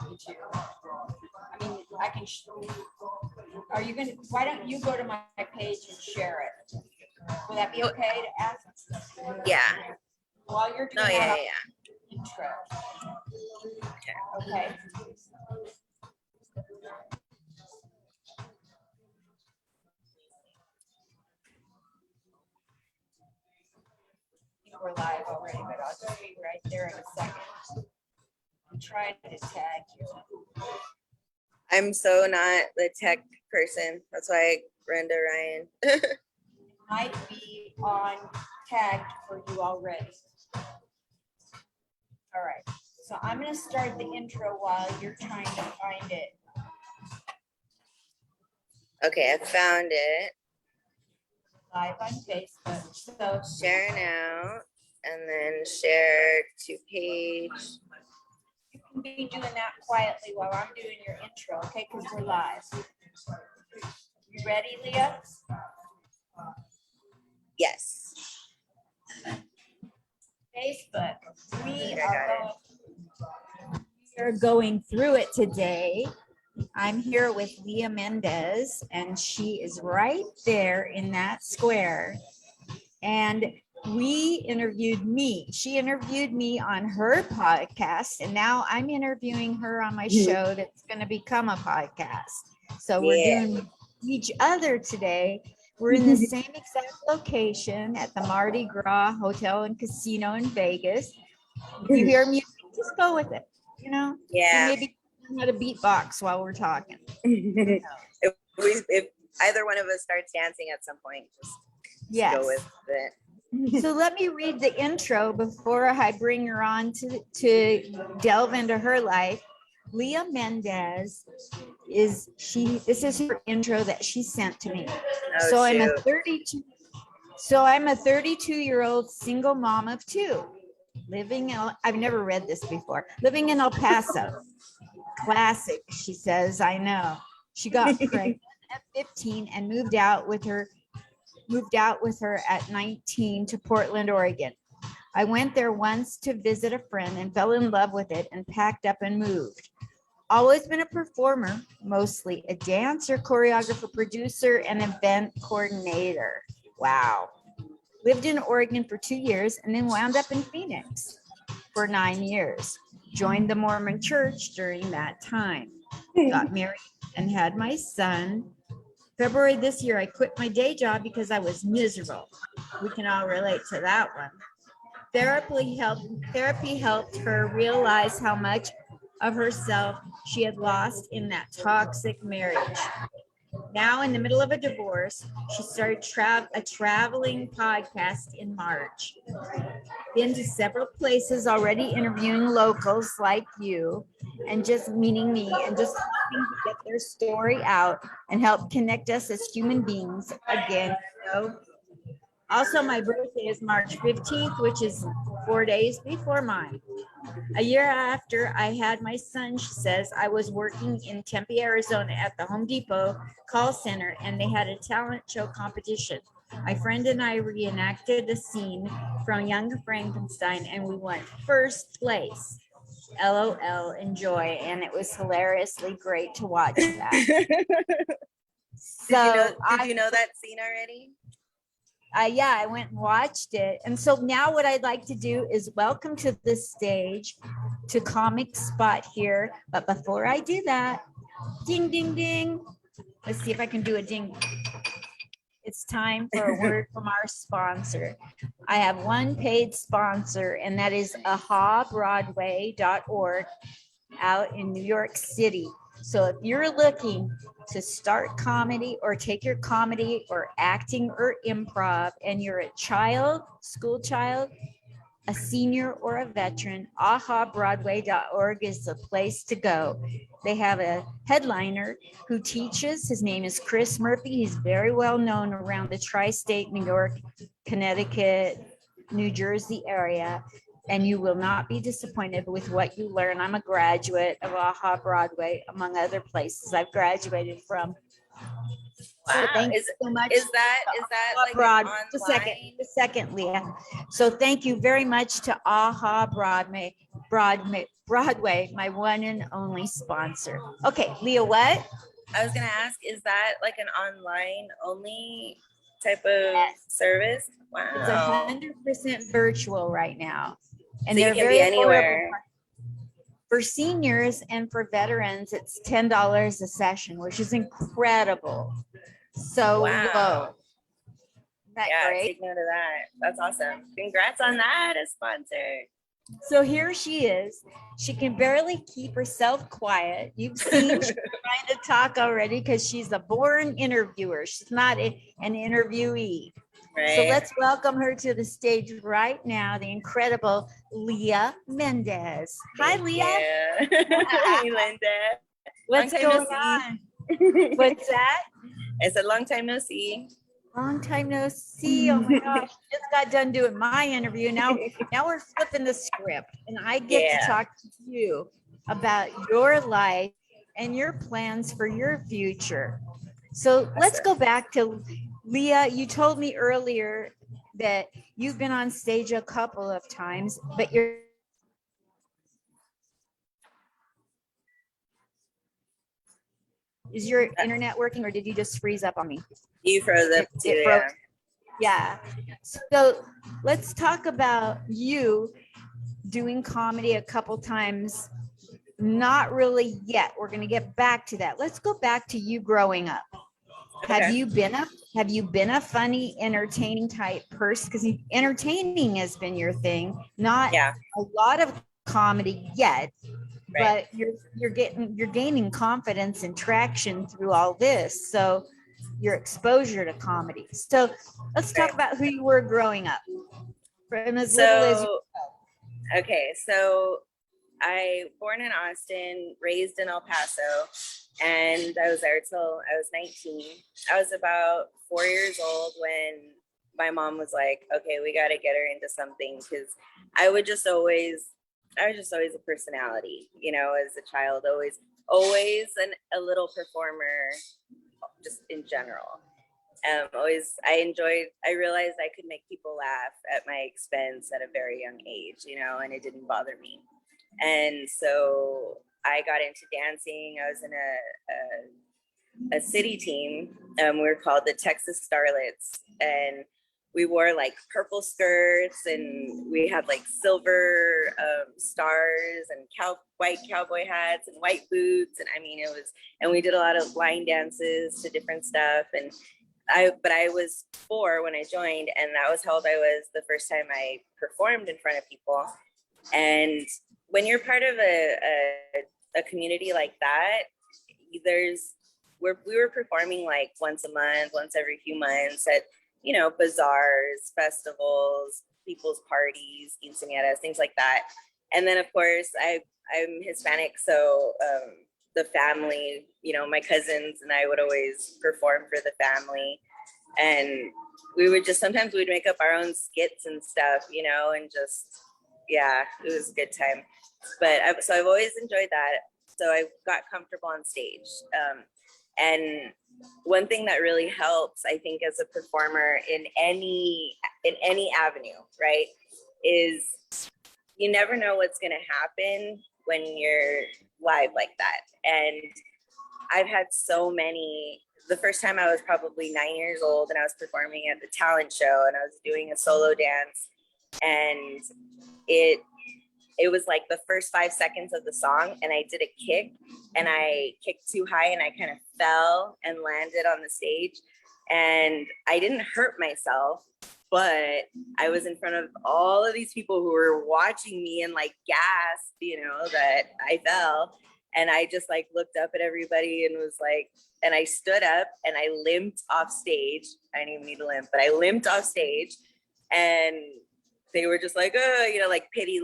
want me to. I mean, I can. Are you gonna? Why don't you go to my page and share it? Will that be okay to ask? Yeah. While you're doing that, intro. Okay. We're live already, but I'll just be right there in a second. I'm trying to tag you. I'm so not the tech person. That's why I run to Ryan. It might be on tagged for you already. All right. So I'm going to start the intro while you're trying to find it. Okay, I found it. Live on Facebook. So Share now, and then share to page. you can be doing that quietly while I'm doing your intro, okay? Because we're live. You ready, Leah? Yes. Facebook. We are going through it today. I'm here with Leah Mendez, and she is right there in that square. And she interviewed me on her podcast, and now I'm interviewing her on my show that's going to become a podcast. So we're doing each other today. We're in the same exact location at the Mardi Gras Hotel and Casino in Vegas. If you hear music, just go with it, you know? Yeah. And maybe learn how to beatbox while we're talking. If either one of us starts dancing at some point, just go with it. So let me read the intro before I bring her on to delve into her life. Leah Mendez this is her intro that she sent to me. Oh, I'm a 32-year-old single mom of two, I've never read this before, living in El Paso. Classic, she says. I know. She got pregnant at 15 and moved out with her at 19 to Portland, Oregon. I went there once to visit a friend and fell in love with it and packed up and moved. Always been a performer, mostly a dancer, choreographer, producer, and event coordinator. Wow. Lived in Oregon for 2 years and then wound up in Phoenix for 9 years. Joined the Mormon church during that time. Got married and had my son. February this year, I quit my day job because I was miserable. We can all relate to that one. Therapy helped her realize how much of herself she had lost in that toxic marriage. Now, in the middle of a divorce, she started a traveling podcast in March. Been to several places already, interviewing locals like you, and just meeting me and just helping to get their story out and help connect us as human beings again. Also, my birthday is March 15th, which is 4 days before mine. A year after I had my son, she says, I was working in Tempe, Arizona at the Home Depot call center, and they had a talent show competition. My friend and I reenacted a scene from Young Frankenstein, and we won first place. LOL, enjoy. And it was hilariously great to watch that. Did you know that scene already? I went and watched it. And so now what I'd like to do is welcome to the stage to Comic Spot here. But before I do that, ding, ding, ding. Let's see if I can do a ding. It's time for a word from our sponsor. I have one paid sponsor, and that is ahabroadway.org out in New York City. So if you're looking to start comedy or take your comedy or acting or improv, and you're a child, school child, a senior or a veteran, ahabroadway.org is the place to go. They have a headliner who teaches. His name is Chris Murphy. He's very well known around the tri-state, New York, Connecticut, New Jersey area. And you will not be disappointed with what you learn. I'm a graduate of AHA Broadway, among other places I've graduated from. Wow. So thank you so much. Is that like online? Just a second, Leah. So thank you very much to AHA Broadway Broadway, my one and only sponsor. Okay, Leah, what? I was gonna ask, is that like an online only type of Yes. service? It's Wow. 100% virtual right now. And So you they're can be very affordable. anywhere. For seniors and for veterans, it's $10 a session, which is incredible. So Wow. low. Isn't that Yeah, great? take note of that. That's awesome. Congrats on that, a sponsor. So here she is. She can barely keep herself quiet. You've seen she's trying to talk already because she's a born interviewer. She's not an interviewee. Right. So let's welcome her to the stage right now, the incredible Leah Mendez. Hi, Leah. Hey, Linda. What's going on? What's that? I said long time no see. Long time no see. Oh my gosh, just got done doing my interview. Now we're flipping the script, and I get to talk to you about your life and your plans for your future. So let's go back to Leah. You told me earlier that you've been on stage a couple of times, but is your internet working, or did you just freeze up on me? You froze up too. It broke. Yeah. So let's talk about you doing comedy a couple times. Not really yet. We're going to get back to that. Let's go back to you growing up. Okay. Have you been a funny, entertaining type person? Because entertaining has been your thing. Not a lot of comedy yet, but you're gaining confidence and traction through all this. So your exposure to comedy. So let's talk about who you were growing up. From as little as you know. Okay, so I born in Austin, raised in El Paso, and I was there till I was 19. I was about 4 years old when my mom was like, okay, we got to get her into something, because I was just always a personality, you know, as a child, always a little performer, just in general. I realized I could make people laugh at my expense at a very young age, you know, and it didn't bother me. And so I got into dancing. I was in a city team. We were called the Texas Starlets, and we wore like purple skirts, and we had like silver stars and white cowboy hats and white boots. And I mean, and we did a lot of line dances to different stuff. And but I was 4 when I joined, and that was how old I was the first time I performed in front of people. And when you're part of a community like that, we were performing like once a month, once every few months at, you know, bazaars, festivals, people's parties, quinceañeras, things like that. And then of course I'm Hispanic, so the family, you know, my cousins and I would always perform for the family, and we would just sometimes we'd make up our own skits and stuff, you know, and just it was a good time. But so I've always enjoyed that. So I got comfortable on stage. And one thing that really helps, I think, as a performer in any avenue, right, is you never know what's going to happen when you're live like that. And I've had so many. The first time I was probably 9 years old, and I was performing at the talent show, and I was doing a solo dance, and it was like the first 5 seconds of the song, and I did a kick, and I kicked too high, and I kind of fell and landed on the stage, and I didn't hurt myself, but I was in front of all of these people who were watching me and like gasped, you know, that I fell. And I just like looked up at everybody and was like, and I stood up and I limped off stage. I didn't even need to limp, but I limped off stage, and they were just like, oh, you know, like pity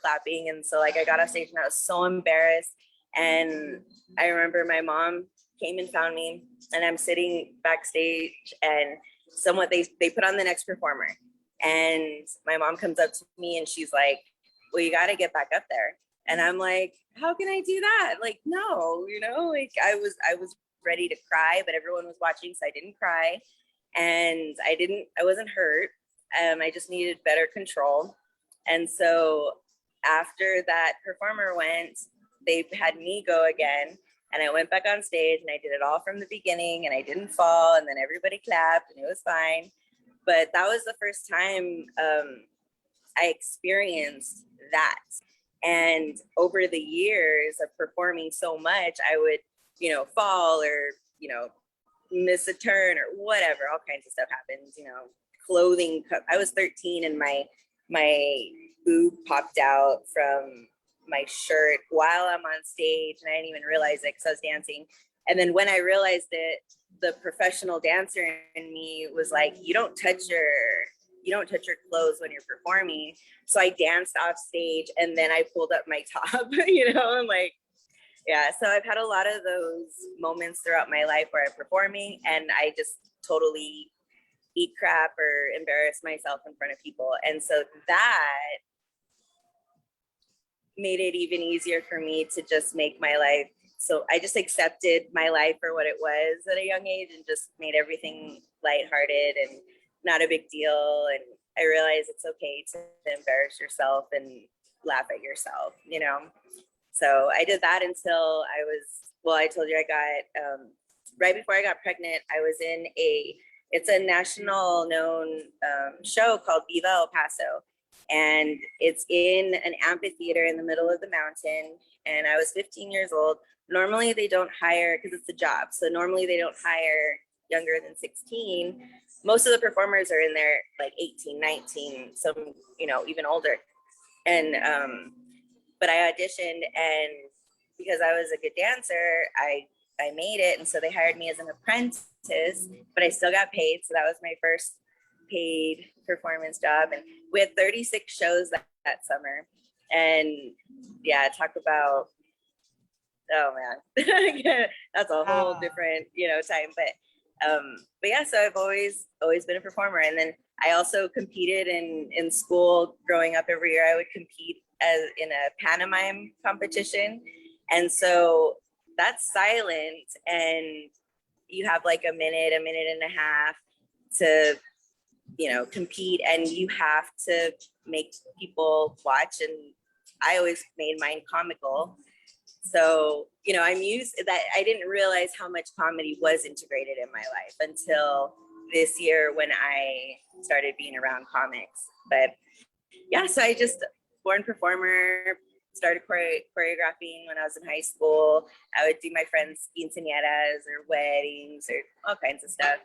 clapping. And so like I got off stage and I was so embarrassed. And I remember my mom came and found me, and I'm sitting backstage, and they put on the next performer, and my mom comes up to me and she's like, well, you got to get back up there. And I'm like, how can I do that? Like, no, you know, like I was ready to cry, but everyone was watching, so I didn't cry, and I wasn't hurt. I just needed better control. And so after that performer went, they had me go again. And I went back on stage and I did it all from the beginning and I didn't fall. And then everybody clapped and it was fine. But that was the first time I experienced that. And over the years of performing so much, I would, fall or, miss a turn or whatever. All kinds of stuff happens, clothing. I was 13 and my boob popped out from my shirt while I'm on stage and I didn't even realize it because I was dancing. And then when I realized it, the professional dancer in me was like, you don't touch your clothes when you're performing. So I danced off stage and then I pulled up my top, and like, yeah. So I've had a lot of those moments throughout my life where I'm performing and I just totally eat crap or embarrass myself in front of people. And so that made it even easier for me to just make my life. So I just accepted my life for what it was at a young age and just made everything lighthearted and not a big deal. And I realized it's okay to embarrass yourself and laugh at yourself, So I did that until I told you I got, right before I got pregnant, I was in it's a national known show called Viva El Paso. And it's in an amphitheater in the middle of the mountain. And I was 15 years old. Normally they don't hire, because it's a job. So normally they don't hire younger than 16. Most of the performers are in there like 18, 19, some, even older. And, but I auditioned and because I was a good dancer, I made it. And so they hired me as an apprentice, but I still got paid. So that was my first paid performance job. And we had 36 shows that summer. And yeah, talk about, oh man, that's a whole different, time. But yeah, so I've always been a performer. And then I also competed in school growing up. Every year I would compete in a pantomime competition. And so that's silent and you have like a minute and a half to, compete and you have to make people watch. And I always made mine comical. So, I'm used that. I didn't realize how much comedy was integrated in my life until this year when I started being around comics. But yeah, so I just born performer, started choreographing when I was in high school. I would do my friends' quinceañeras or weddings or all kinds of stuff.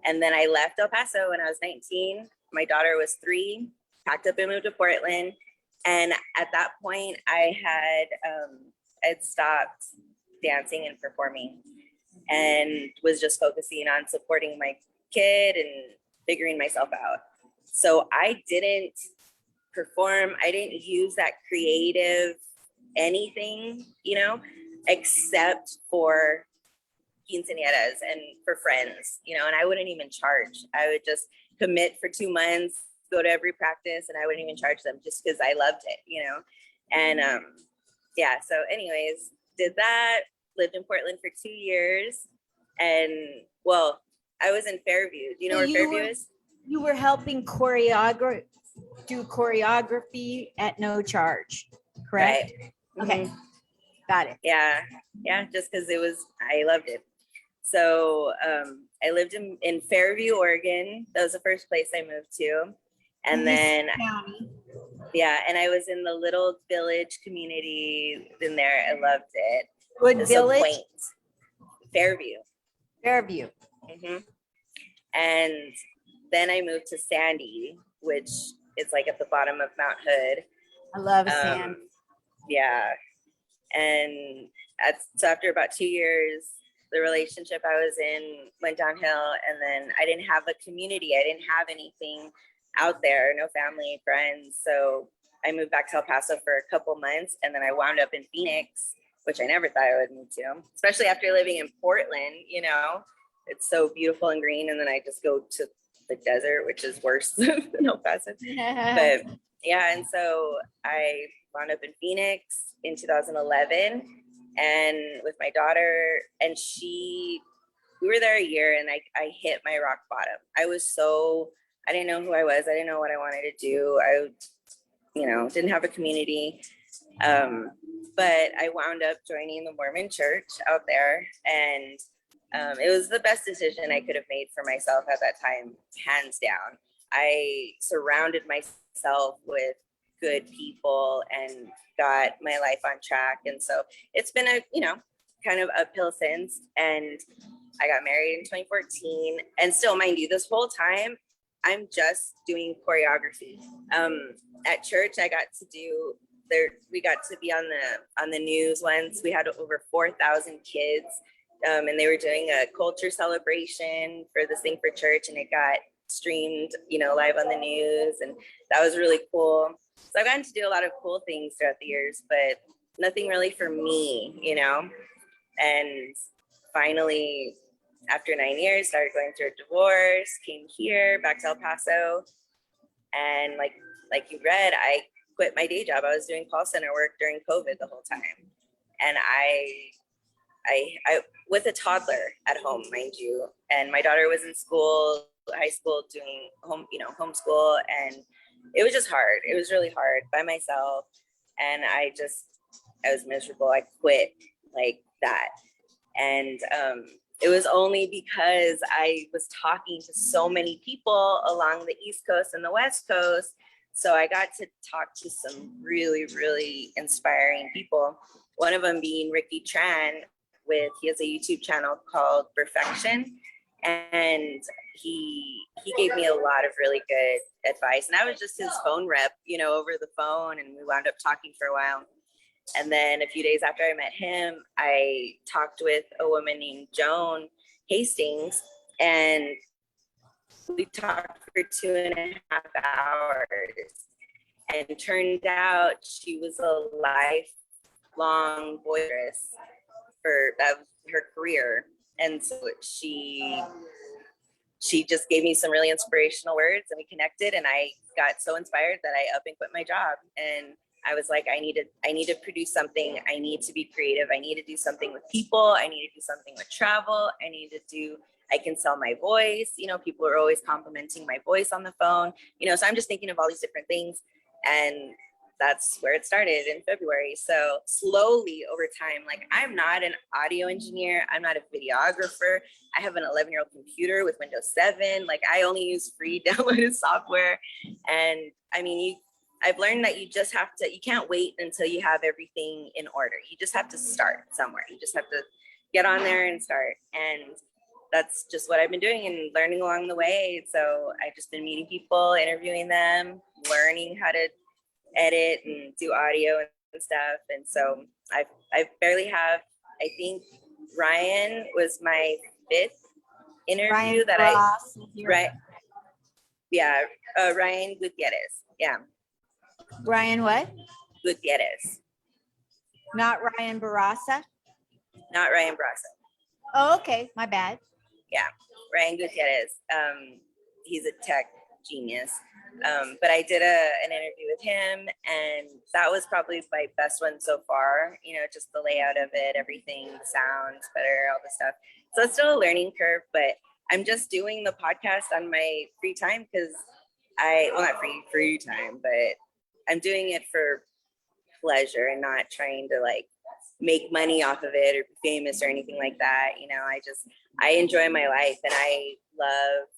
And then I left El Paso when I was 19. My daughter was 3, packed up and moved to Portland. And at that point I had stopped dancing and performing and was just focusing on supporting my kid and figuring myself out. So I didn't perform. I didn't use that creative anything, except for quinceañeras and for friends, and I wouldn't even charge. I would just commit for 2 months, go to every practice, and I wouldn't even charge them just because I loved it, And yeah, so anyways, did that, lived in Portland for 2 years. And well, I was in Fairview. Do you know where Fairview is? You were helping do choreography at no charge, correct? Right. Okay, got it. Yeah, just because I loved it. So I lived in Fairview, Oregon. That was the first place I moved to. And then, yeah, and I was in the little village community in there. I loved it. Good village? So quaint. Fairview. Mm-hmm. And then I moved to Sandy, which is like at the bottom of Mount Hood. I love Sandy. Yeah. And so after about 2 years, the relationship I was in went downhill. And then I didn't have a community. I didn't have anything out there, no family, friends. So I moved back to El Paso for a couple months. And then I wound up in Phoenix, which I never thought I would move to, especially after living in Portland. It's so beautiful and green. And then I just go to the desert, which is worse than El Paso. But yeah, and so I wound up in Phoenix in 2011 and with my daughter, and we were there a year, and I hit my rock bottom. I didn't know who I was. I didn't know what I wanted to do. didn't have a community. But I wound up joining the Mormon church out there, and it was the best decision I could have made for myself at that time, hands down. I surrounded myself with good people and got my life on track. And so it's been a, kind of uphill since. And I got married in 2014. And still, mind you, this whole time, I'm just doing choreography. At church, we got to be on the news once. We had over 4,000 kids, and they were doing a culture celebration for this thing for church, and it got streamed, live on the news, and that was really cool. So I've gotten to do a lot of cool things throughout the years, but nothing really for me, And finally, after 9 years, started going through a divorce, came here back to El Paso, and like you read, I quit my day job. I was doing call center work during COVID the whole time. And I with a toddler at home, mind you, and my daughter was in school, high school, doing homeschool. And it was just hard. It was really hard by myself. And I was miserable. I quit like that. And it was only because I was talking to so many people along the East Coast and the West Coast. So I got to talk to some really, really inspiring people. One of them being Ricky Tran he has a YouTube channel called Perfection. And he gave me a lot of really good advice. And I was just his phone rep, over the phone, and we wound up talking for a while. And then a few days after I met him, I talked with a woman named Joan Hastings, and we talked for 2.5 hours. And it turned out she was a lifelong voice for her career. And so she just gave me some really inspirational words, and we connected, and I got so inspired that I up and quit my job. And I was like, I need to produce something. I need to be creative. I need to do something with people. I need to do something with travel. I can sell my voice. People are always complimenting my voice on the phone, so I'm just thinking of all these different things. And that's where it started in February. So slowly over time, I'm not an audio engineer. I'm not a videographer. I have an 11-year-old computer with Windows 7. I only use free downloaded software. And I mean, I've learned that you can't wait until you have everything in order. You just have to start somewhere. You just have to get on there and start. And that's just what I've been doing and learning along the way. So I've just been meeting people, interviewing them, learning how to edit and do audio and stuff. And so I barely have, I think Ryan was my 5th interview right. Yeah. Ryan Gutierrez. Yeah. Ryan what? Gutierrez. Not Ryan Barasa? Not Ryan Barasa. Oh, okay. My bad. Yeah. Ryan Gutierrez. He's a tech genius. But I did an interview with him, and that was probably my best one so far. Just the layout of it, everything, the sounds better, all the stuff. So it's still a learning curve, but I'm just doing the podcast on my free time because not free time, but I'm doing it for pleasure and not trying to make money off of it or be famous or anything like that. I enjoy my life, and I love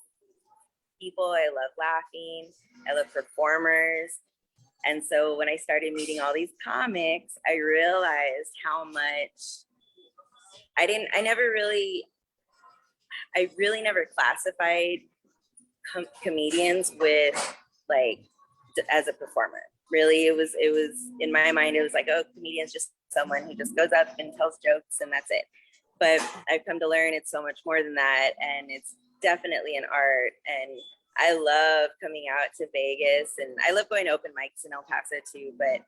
people. I love laughing. I love performers. And so when I started meeting all these comics, I realized how much I really never classified comedians with as a performer. Really, it was in my mind, it was comedian's just someone who just goes up and tells jokes and that's it. But I've come to learn it's so much more than that. And it's definitely an art. And I love coming out to Vegas, and I love going to open mics in El Paso too, but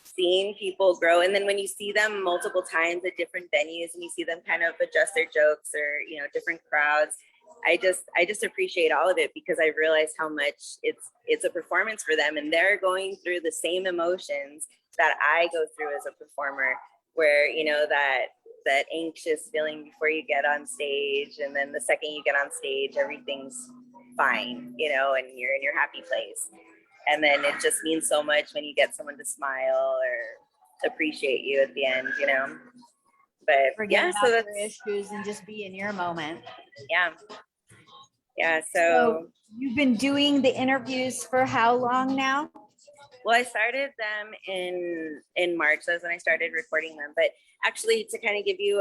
seeing people grow. And then when you see them multiple times at different venues and you see them kind of adjust their jokes or, different crowds, I just appreciate all of it because I realize how much it's a performance for them, and they're going through the same emotions that I go through as a performer, where, that anxious feeling before you get on stage. And then the second you get on stage, everything's fine, and you're in your happy place. And then it just means so much when you get someone to smile or appreciate you at the end, you know. But Forget yeah, about so your that's, issues and just be in your moment. yeah. Yeah, So so, you've been doing the interviews for how long now? well, I started them in March. That's when I started recording them. But actually, to kind of give you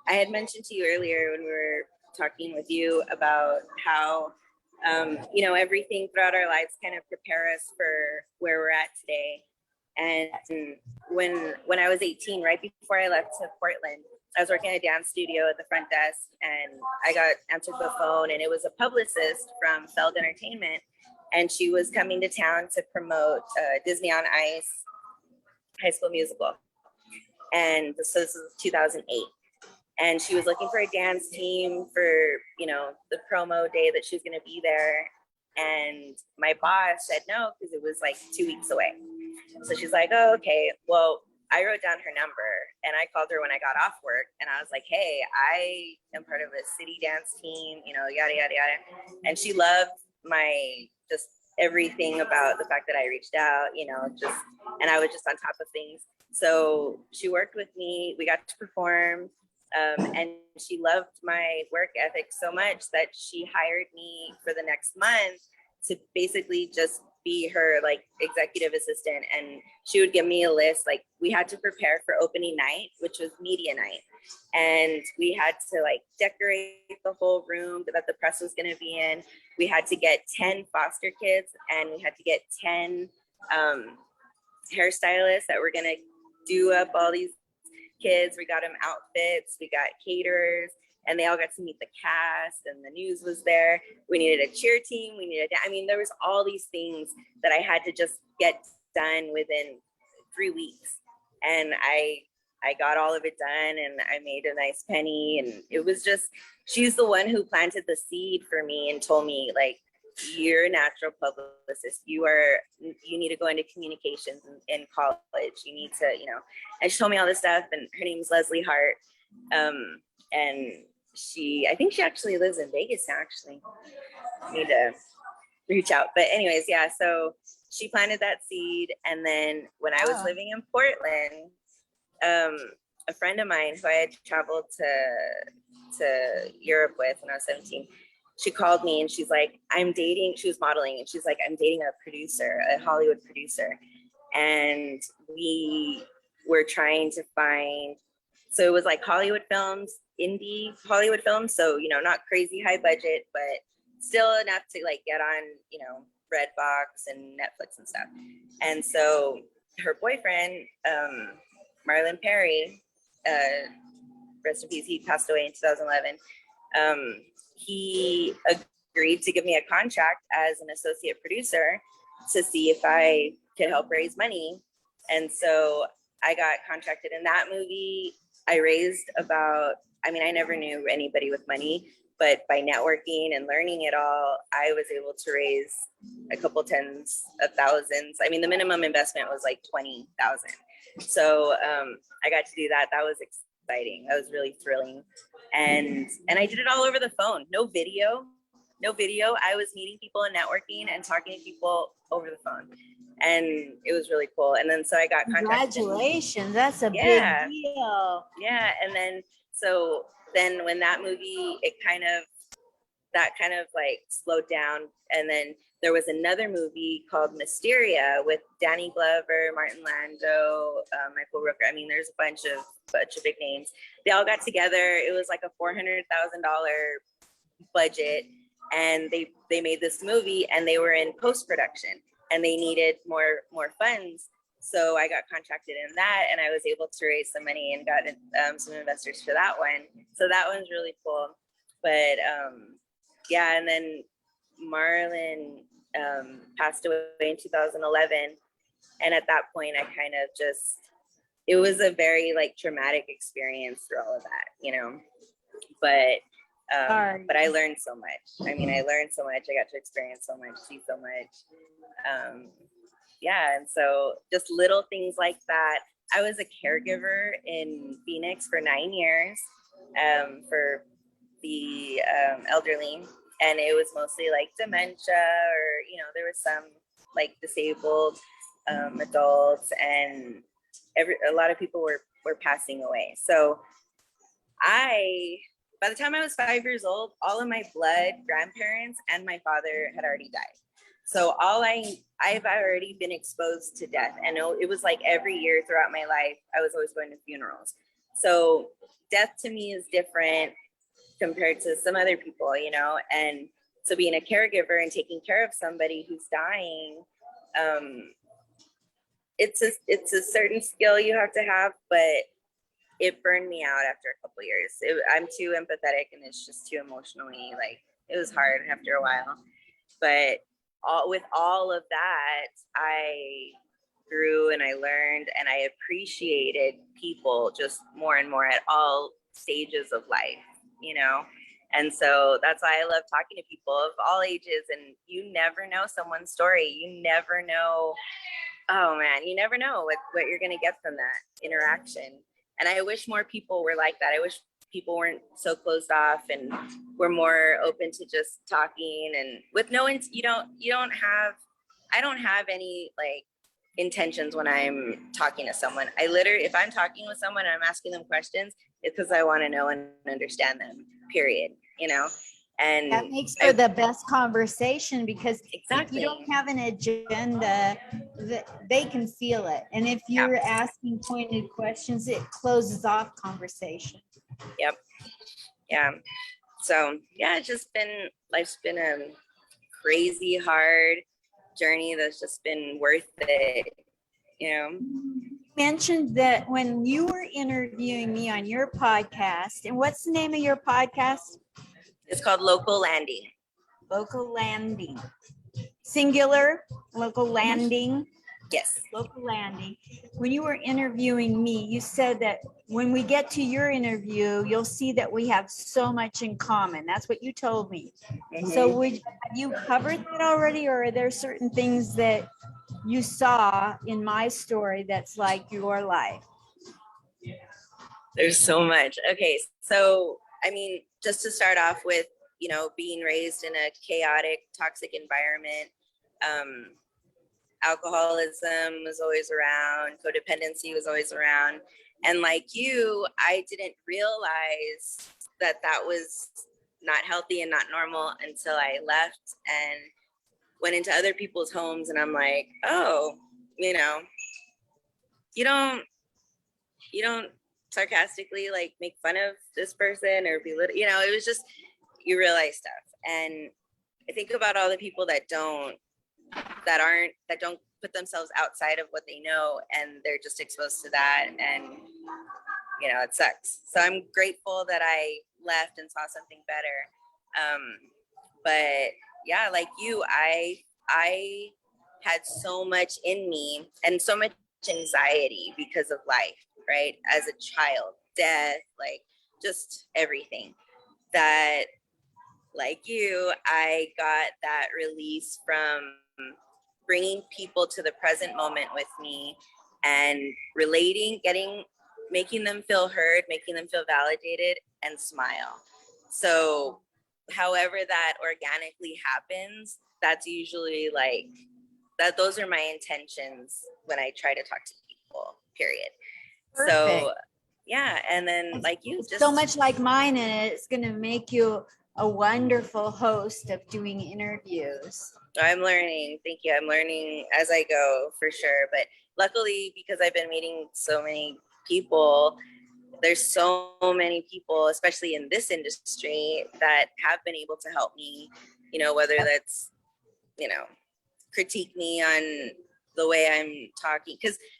I had mentioned to you earlier when we were talking with you about how, you know, everything throughout our lives kind of prepare us for where we're at today. And when I was 18, right before I left to Portland, I was working at a dance studio at the front desk, and I got answered the phone, and it was a publicist from Feld Entertainment, and she was coming to town to promote Disney on Ice High School Musical, and so this was 2008. And she was looking for a dance team for, you know, the promo day that she was going to be there. And my boss said no, because it was like 2 weeks away. So she's like, oh, okay. Well, I wrote down her number and I called her when I got off work. And I was like, hey, I am part of a city dance team, you know, yada, yada, yada. And she loved my just everything about the fact that I reached out, you know, just, and I was just on top of things. So she worked with me. We got to perform. And she loved my work ethic so much that she hired me for the next month to basically just be her like executive assistant. And she would give me a list. Like, we had to prepare for opening night, which was media night. And we had to like decorate the whole room that the press was going to be in. We had to get 10 foster kids, and we had to get 10 hairstylists that were going to do up all these kids. We got them outfits, we got caterers, and they all got to meet the cast, and the news was there. We needed a cheer team, I mean, there was all these things that I had to just get done within 3 weeks. And I got all of it done, and I made a nice penny. And it was just, she's the one who planted the seed for me and told me, like, you're a natural publicist. You need to go into communications in college. You need to, you know, and she told me all this stuff. And her name's Leslie Hart. And I think she actually lives in Vegas now, actually. I need to reach out. But anyways, yeah, so she planted that seed. And then when I was living in Portland, a friend of mine who I had traveled to Europe with when I was 17, she called me and she's like, she was modeling, and she's like, I'm dating a Hollywood producer. And we were trying to find, so it was like Hollywood films, indie Hollywood films. So, you know, not crazy high budget, but still enough to like get on, you know, Redbox and Netflix and stuff. And so her boyfriend, Marlon Perry, rest in peace, he passed away in 2011. He agreed to give me a contract as an associate producer to see if I could help raise money. And so I got contracted in that movie. I raised I never knew anybody with money, but by networking and learning it all, I was able to raise a couple tens of thousands. I mean, the minimum investment was like 20,000. So I got to do that. That was exciting. That was really thrilling. And I did it all over the phone. No video. I was meeting people and networking and talking to people over the phone. And it was really cool. And then so I got contracted. Congratulations. That's a big deal. Yeah. And then when that movie, that kind of like slowed down. And then there was another movie called Mysteria with Danny Glover, Martin Landau, Michael Rooker. I mean, there's a bunch of big names. They all got together. It was like a $400,000 budget, and they made this movie, and they were in post-production, and they needed more funds. So I got contracted in that, and I was able to raise some money and got some investors for that one. So that one's really cool. But yeah, and then Marlon passed away in 2011. And at that point, I kind of it was a very like traumatic experience through all of that, you know, but I learned so much. I mean, I learned so much. I got to experience so much, see so much. Yeah. And so just little things like that. I was a caregiver in Phoenix for 9 years for the elderly. and it was mostly like dementia, or, you know, there was some like disabled adults, and a lot of people were passing away. So by the time I was 5 years old, all of my blood grandparents and my father had already died. So I've already been exposed to death. And it was like every year throughout my life, I was always going to funerals. So death to me is different compared to some other people, you know? And so being a caregiver and taking care of somebody who's dying, it's a certain skill you have to have, but it burned me out after a couple of years. I'm too empathetic, and it's just too emotionally, like, it was hard after a while. But with all of that, I grew and I learned and I appreciated people just more and more at all stages of life, you know? And so that's why I love talking to people of all ages. And you never know someone's story. You never know, oh man, you never know what you're going to get from that interaction. And I wish more people were like that. I wish people weren't so closed off and were more open to just talking, and with no, I don't have any like intentions when I'm talking to someone. I literally, if I'm talking with someone and I'm asking them questions, it's because I want to know and understand them, period, you know? And that makes for the best conversation, because exactly, if you don't have an agenda, they can feel it. And if you're asking pointed questions, it closes off conversation. Yep. Yeah. So yeah, life's been a crazy hard journey that's just been worth it, you know? You mentioned that when you were interviewing me on your podcast, and what's the name of your podcast? It's called Local Landing. Local Landing. Singular, Local Landing. Yes. Local Landing. When you were interviewing me, you said that when we get to your interview, you'll see that we have so much in common. That's what you told me. Mm-hmm. So have you covered that already, or are there certain things that you saw in my story that's like your life? There's so much. Okay, so I mean, just to start off with, you know, being raised in a chaotic, toxic environment, alcoholism was always around, codependency was always around. And like you, I didn't realize that was not healthy and not normal until I left and went into other people's homes. And I'm like, oh, you know, you don't sarcastically like make fun of this person or belittle, you know, it was just, you realize stuff. And I think about all the people that don't put themselves outside of what they know, and they're just exposed to that, and you know, it sucks. So I'm grateful that I left and saw something better. But yeah, like you, I had so much in me and so much anxiety because of life, right? As a child, death, like just everything, that like you, I got that release from bringing people to the present moment with me and relating, making them feel heard, making them feel validated, and smile. So however that organically happens, that's usually like that. Those are my intentions when I try to talk to people, period. Perfect. So yeah, and then like you, just so much like mine, and it's going to make you a wonderful host of doing interviews. I'm learning. Thank you. I'm learning as I go, for sure. But luckily, because I've been meeting so many people, there's so many people, especially in this industry, that have been able to help me, you know, whether that's, you know, critique me on the way I'm talking.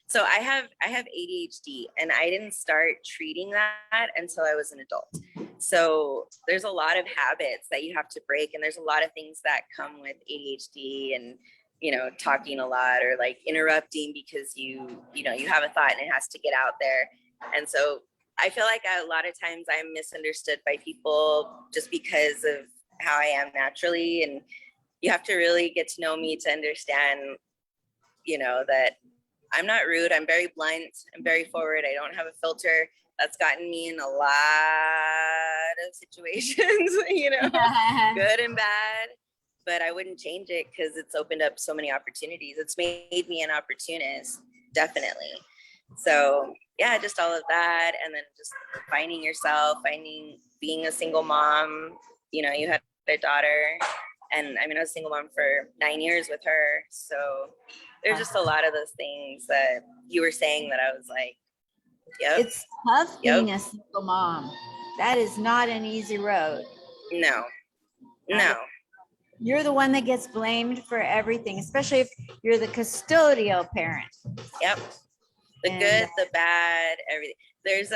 So I have ADHD, and I didn't start treating that until I was an adult. So there's a lot of habits that you have to break, and there's a lot of things that come with ADHD, and, you know, talking a lot or like interrupting because you have a thought and it has to get out there. And so I feel like a lot of times I'm misunderstood by people just because of how I am naturally. And you have to really get to know me to understand, you know, that I'm not rude. I'm very blunt. I'm very forward. I don't have a filter. That's gotten me in a lot of situations, good and bad, but I wouldn't change it because it's opened up so many opportunities. It's made me an opportunist, definitely. So yeah, just all of that. And then just finding yourself, being a single mom. You had a daughter, and I was a single mom for 9 years with her. So there's just a lot of those things that you were saying that I was like, yep. It's tough being a single mom. That is not an easy road. No. You're the one that gets blamed for everything, especially if you're the custodial parent. Yep. The good, the bad, everything. There's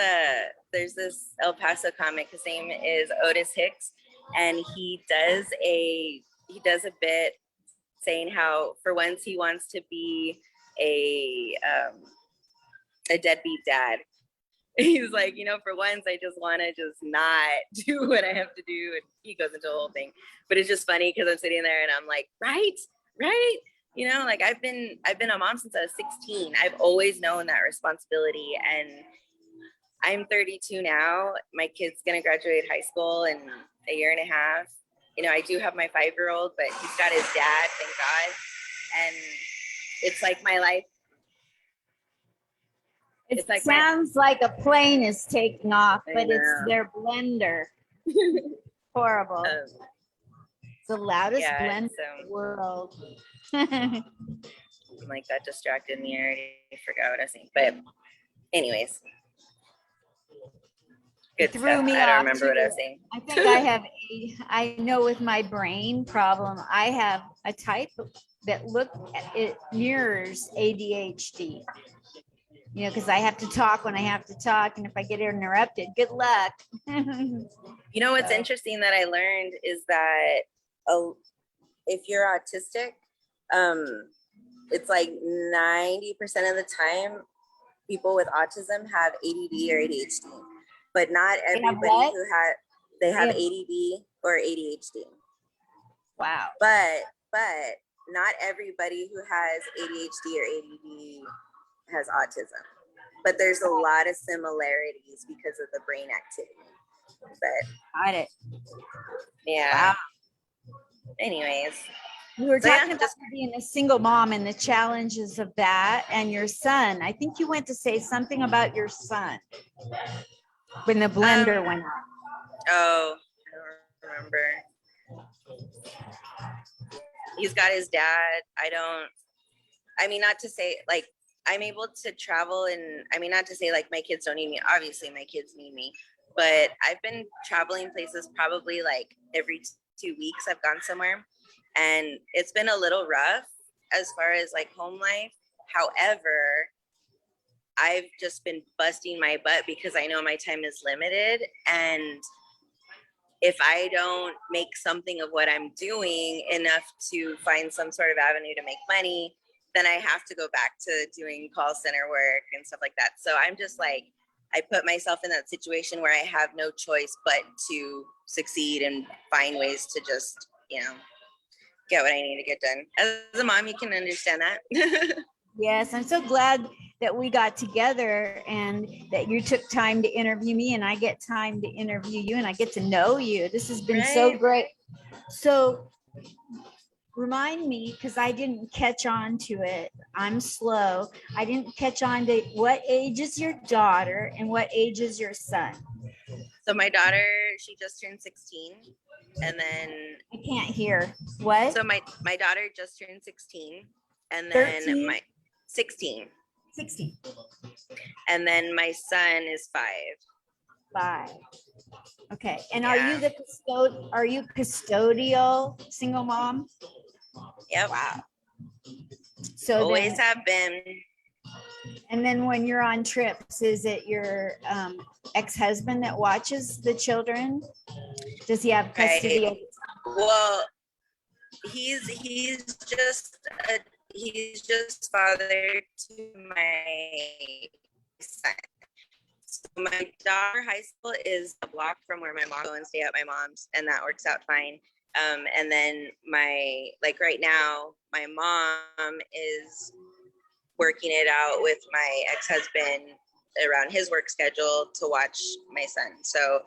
this El Paso comic. His name is Otis Hicks, and he does a bit saying how for once he wants to be a deadbeat dad. He's like, for once I just want to just not do what I have to do, and he goes into the whole thing. But it's just funny because I'm sitting there and I'm like, right. Like I've been a mom since I was 16. I've always known that responsibility, and I'm 32 now. My kid's gonna graduate high school in a year and a half. I do have my 5-year-old, but he's got his dad, thank God. And it's like my life. It sounds like a plane is taking off, but it's their blender. Horrible. It's the loudest blender in the world. Like that distracted me. I already forgot what I was saying. But anyways. Good stuff. I don't remember what I was saying. I think I know with my brain problem, I have a type that it mirrors ADHD. Because I have to talk when I have to talk. And if I get interrupted, good luck. What's interesting that I learned is that if you're autistic, it's like 90% of the time people with autism have ADD or ADHD, but not everybody they have ADD or ADHD. Wow. But not everybody who has ADHD or ADD has autism, but there's a lot of similarities because of the brain activity. But got it. Yeah. Wow. Anyways, we were talking about being a single mom and the challenges of that, and your son. I think you went to say something about your son when the blender went off. Oh, I don't remember. He's got his dad. Not to say like I'm able to travel, and not to say like my kids don't need me. Obviously my kids need me, but I've been traveling places probably like every 2 weeks. I've gone somewhere, and it's been a little rough as far as like home life. However, I've just been busting my butt because I know my time is limited, and if I don't make something of what I'm doing enough to find some sort of avenue to make money, then I have to go back to doing call center work and stuff like that. So I'm just like, I put myself in that situation where I have no choice but to succeed and find ways to just, get what I need to get done. As a mom, you can understand that. Yes, I'm so glad that we got together and that you took time to interview me, and I get time to interview you, and I get to know you. This has been so great. So remind me, because I didn't catch on to it. I'm slow. I didn't catch on to what age is your daughter and what age is your son? So my daughter, she just turned 16. And then I can't hear. What? So my daughter just turned 16. And then 13? my 16. 16. And then my son is 5. 5. Okay. And are you custodial single mom? Yep. Wow. So always have been. And then when you're on trips, is it your ex-husband that watches the children? Does he have custody? Right. Well, he's just father to my son. So my daughter high school is a block from where my mom goes and stay at my mom's, and that works out fine. And then right now, my mom is working it out with my ex-husband around his work schedule to watch my son. So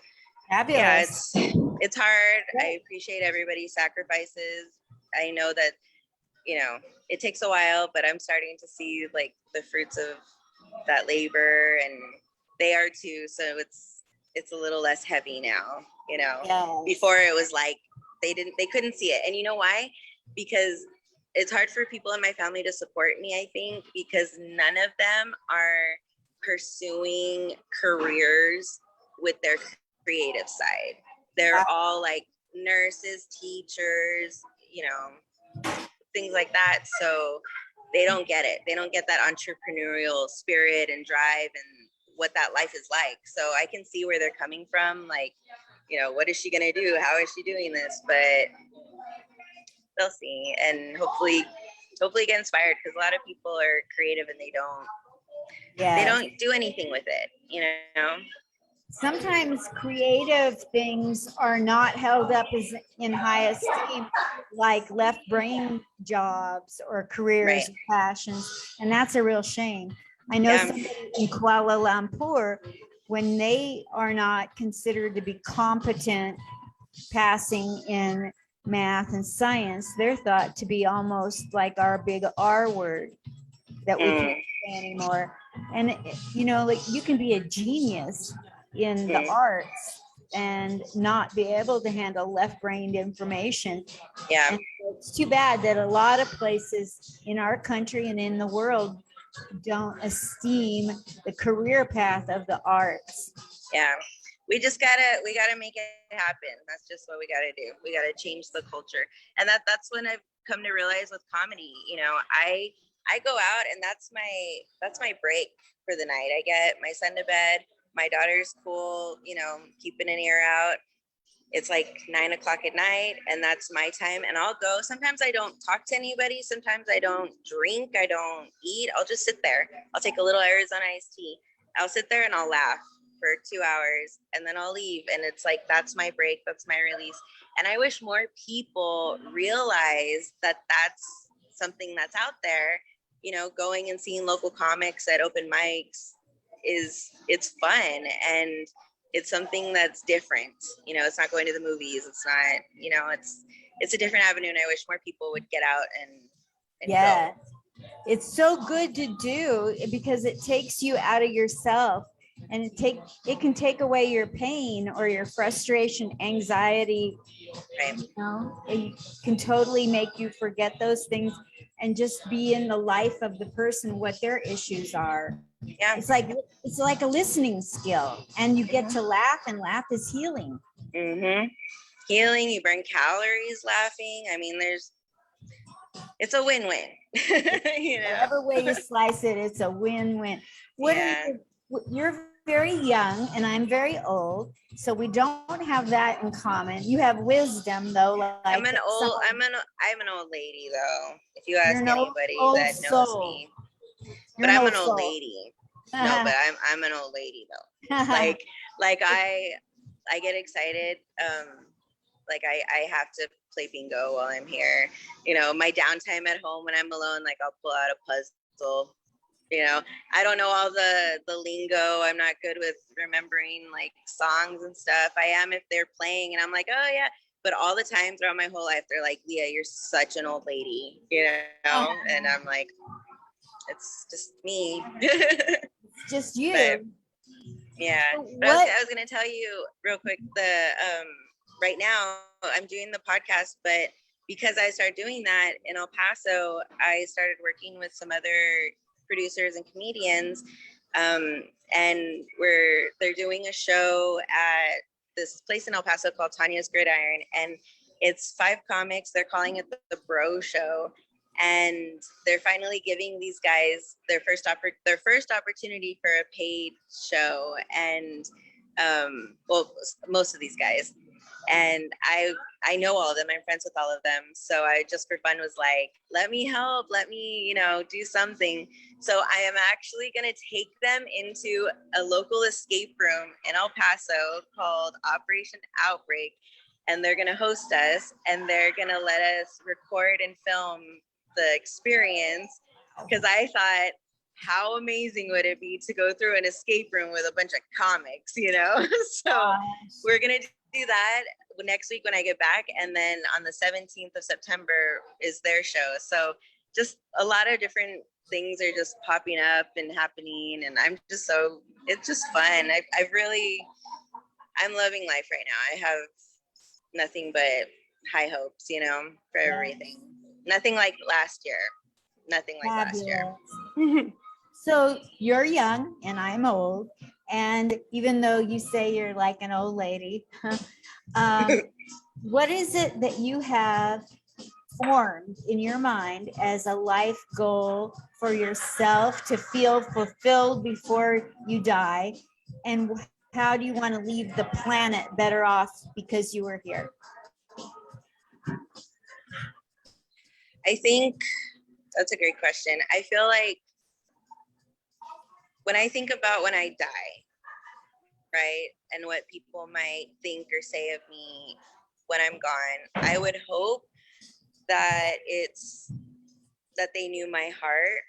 Yeah, Fabulous. it's hard. I appreciate everybody's sacrifices. I know that, it takes a while, but I'm starting to see like the fruits of that labor, and they are too. So it's a little less heavy now, Yes. Before it was like they couldn't see it. And you know why? Because it's hard for people in my family to support me, I think, because none of them are pursuing careers with their creative side. They're all like nurses, teachers, things like that. So they don't get it. They don't get that entrepreneurial spirit and drive and what that life is like. So I can see where they're coming from. Like, what is she going to do? How is she doing this? But they'll see, and hopefully get inspired, because a lot of people are creative and they don't do anything with it. Sometimes creative things are not held up as in high esteem, like left brain jobs or careers, Right. passions, and that's a real shame. I know Yeah. somebody in Kuala Lumpur, when they are not considered to be competent passing in math and science, they're thought to be almost like our big R word that we can't say anymore. And like you can be a genius in the arts and not be able to handle left-brained information. Yeah. And it's too bad that a lot of places in our country and in the world don't esteem the career path of the arts. Yeah. We gotta make it happen. That's just what we gotta do. We gotta change the culture. And that's when I've come to realize with comedy, I go out, and that's my break for the night. I get my son to bed, my daughter's cool, keeping an ear out. It's like 9:00 at night, and that's my time. And I'll go. Sometimes I don't talk to anybody. Sometimes I don't drink. I don't eat. I'll just sit there. I'll take a little Arizona iced tea. I'll sit there and I'll laugh for 2 hours, and then I'll leave. And it's like, that's my break. That's my release. And I wish more people realize that that's something that's out there. Going and seeing local comics at open mics it's fun, and it's something that's different. It's not going to the movies. It's not, it's a different avenue, and I wish more people would get out and Yeah. go. It's so good to do because it takes you out of yourself, and it can take away your pain or your frustration, anxiety. Right. It can totally make you forget those things and just be in the life of the person, what their issues are. Yeah. It's like a listening skill, and you get to laugh, and laugh is healing. Healing. You burn calories laughing. I mean, it's a win-win. Whatever way you slice it, it's a win-win. You're very young and I'm very old, so we don't have that in common. You have wisdom though. Like I'm an old lady though. If you ask anybody that knows me, but I'm an old lady. No, but I'm an old lady though. like I get excited. Like I have to play bingo while I'm here. My downtime at home when I'm alone, like I'll pull out a puzzle. I don't know all the lingo. I'm not good with remembering like songs and stuff. I am if they're playing and I'm like, oh yeah. But all the time throughout my whole life, they're like, Leah, you're such an old lady, And I'm like, it's just me. It's just you. But, yeah. But I was gonna tell you real quick, right now I'm doing the podcast, but because I started doing that in El Paso, I started working with some other producers and comedians, and they're doing a show at this place in El Paso called Tanya's Gridiron, and it's 5 comics. They're calling it the Bro Show, and they're finally giving these guys their first opportunity for a paid show, and most of these guys. And I know all of them. I'm friends with all of them. So I just for fun was like, let me help. Let me, do something. So I am actually going to take them into a local escape room in El Paso called Operation Outbreak. And they're going to host us, and they're going to let us record and film the experience. Because I thought, how amazing would it be to go through an escape room with a bunch of comics, you know? So we're going to do that next week when I get back. And then on the 17th of September is their show. So just a lot of different things are just popping up and happening. And it's just fun. I'm loving life right now. I have nothing but high hopes, you know, for everything. Nothing like last year. Nothing like last year. So you're young and I'm old. And even though you say you're like an old lady, what is it that you have formed in your mind as a life goal for yourself to feel fulfilled before you die? And how do you want to leave the planet better off because you were here? I think that's a great question. I feel like when I think about when I die, right, and what people might think or say of me when I'm gone, I would hope that they knew my heart,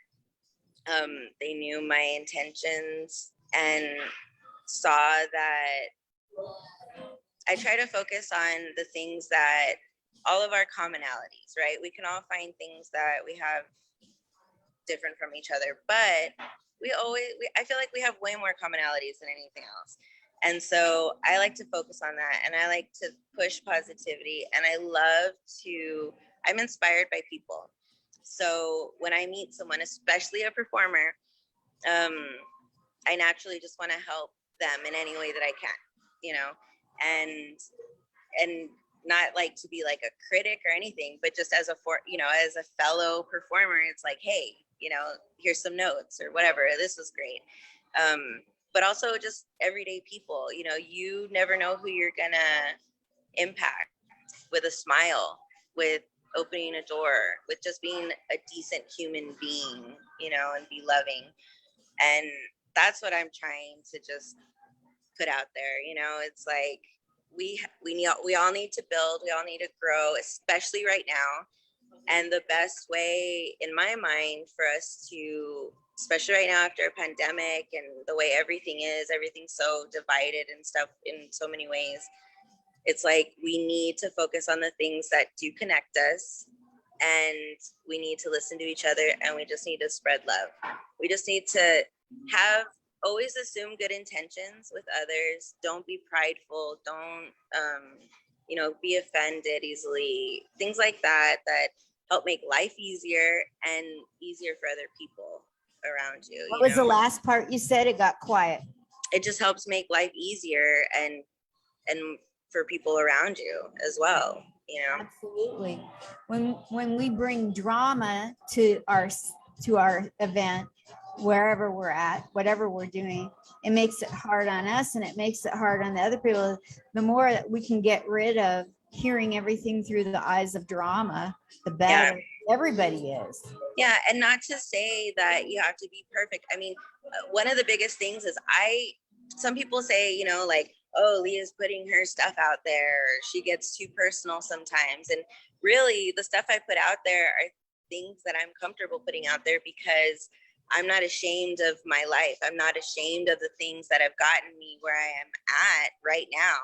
they knew my intentions, and saw that I try to focus on the things that all of our commonalities, right? We can all find things that we have different from each other, but I feel like we have way more commonalities than anything else. And so I like to focus on that, and I like to push positivity, and I'm inspired by people. So when I meet someone, especially a performer, I naturally just want to help them in any way that I can, you know, and not like to be like a critic or anything, but just as a fellow performer, it's like, hey, you know, here's some notes or whatever. This was great. But also just everyday people, you know, you never know who you're gonna impact with a smile, with opening a door, with just being a decent human being, you know, and be loving. And that's what I'm trying to just put out there. You know, it's like we all need to build, we all need to grow, especially right now. And the best way in my mind for us to, especially right now after a pandemic and the way everything's so divided and stuff in so many ways, it's like we need to focus on the things that do connect us, and we need to listen to each other, and we just need to spread love. We just need to always assume good intentions with others. Don't be prideful. Don't, be offended easily. Things like that help make life easier and easier for other people around you. What was the last part you said? It got quiet. It just helps make life easier and for people around you as well, you know. Absolutely. When we bring drama to our event, wherever we're at, whatever we're doing, it makes it hard on us and it makes it hard on the other people. The more that we can get rid of hearing everything through the eyes of drama, the better everybody is. Yeah, and not to say that you have to be perfect. I mean, one of the biggest things is some people say, you know, like, oh, Leah's putting her stuff out there, or she gets too personal sometimes. And really, the stuff I put out there are things that I'm comfortable putting out there because I'm not ashamed of my life. I'm not ashamed of the things that have gotten me where I am at right now.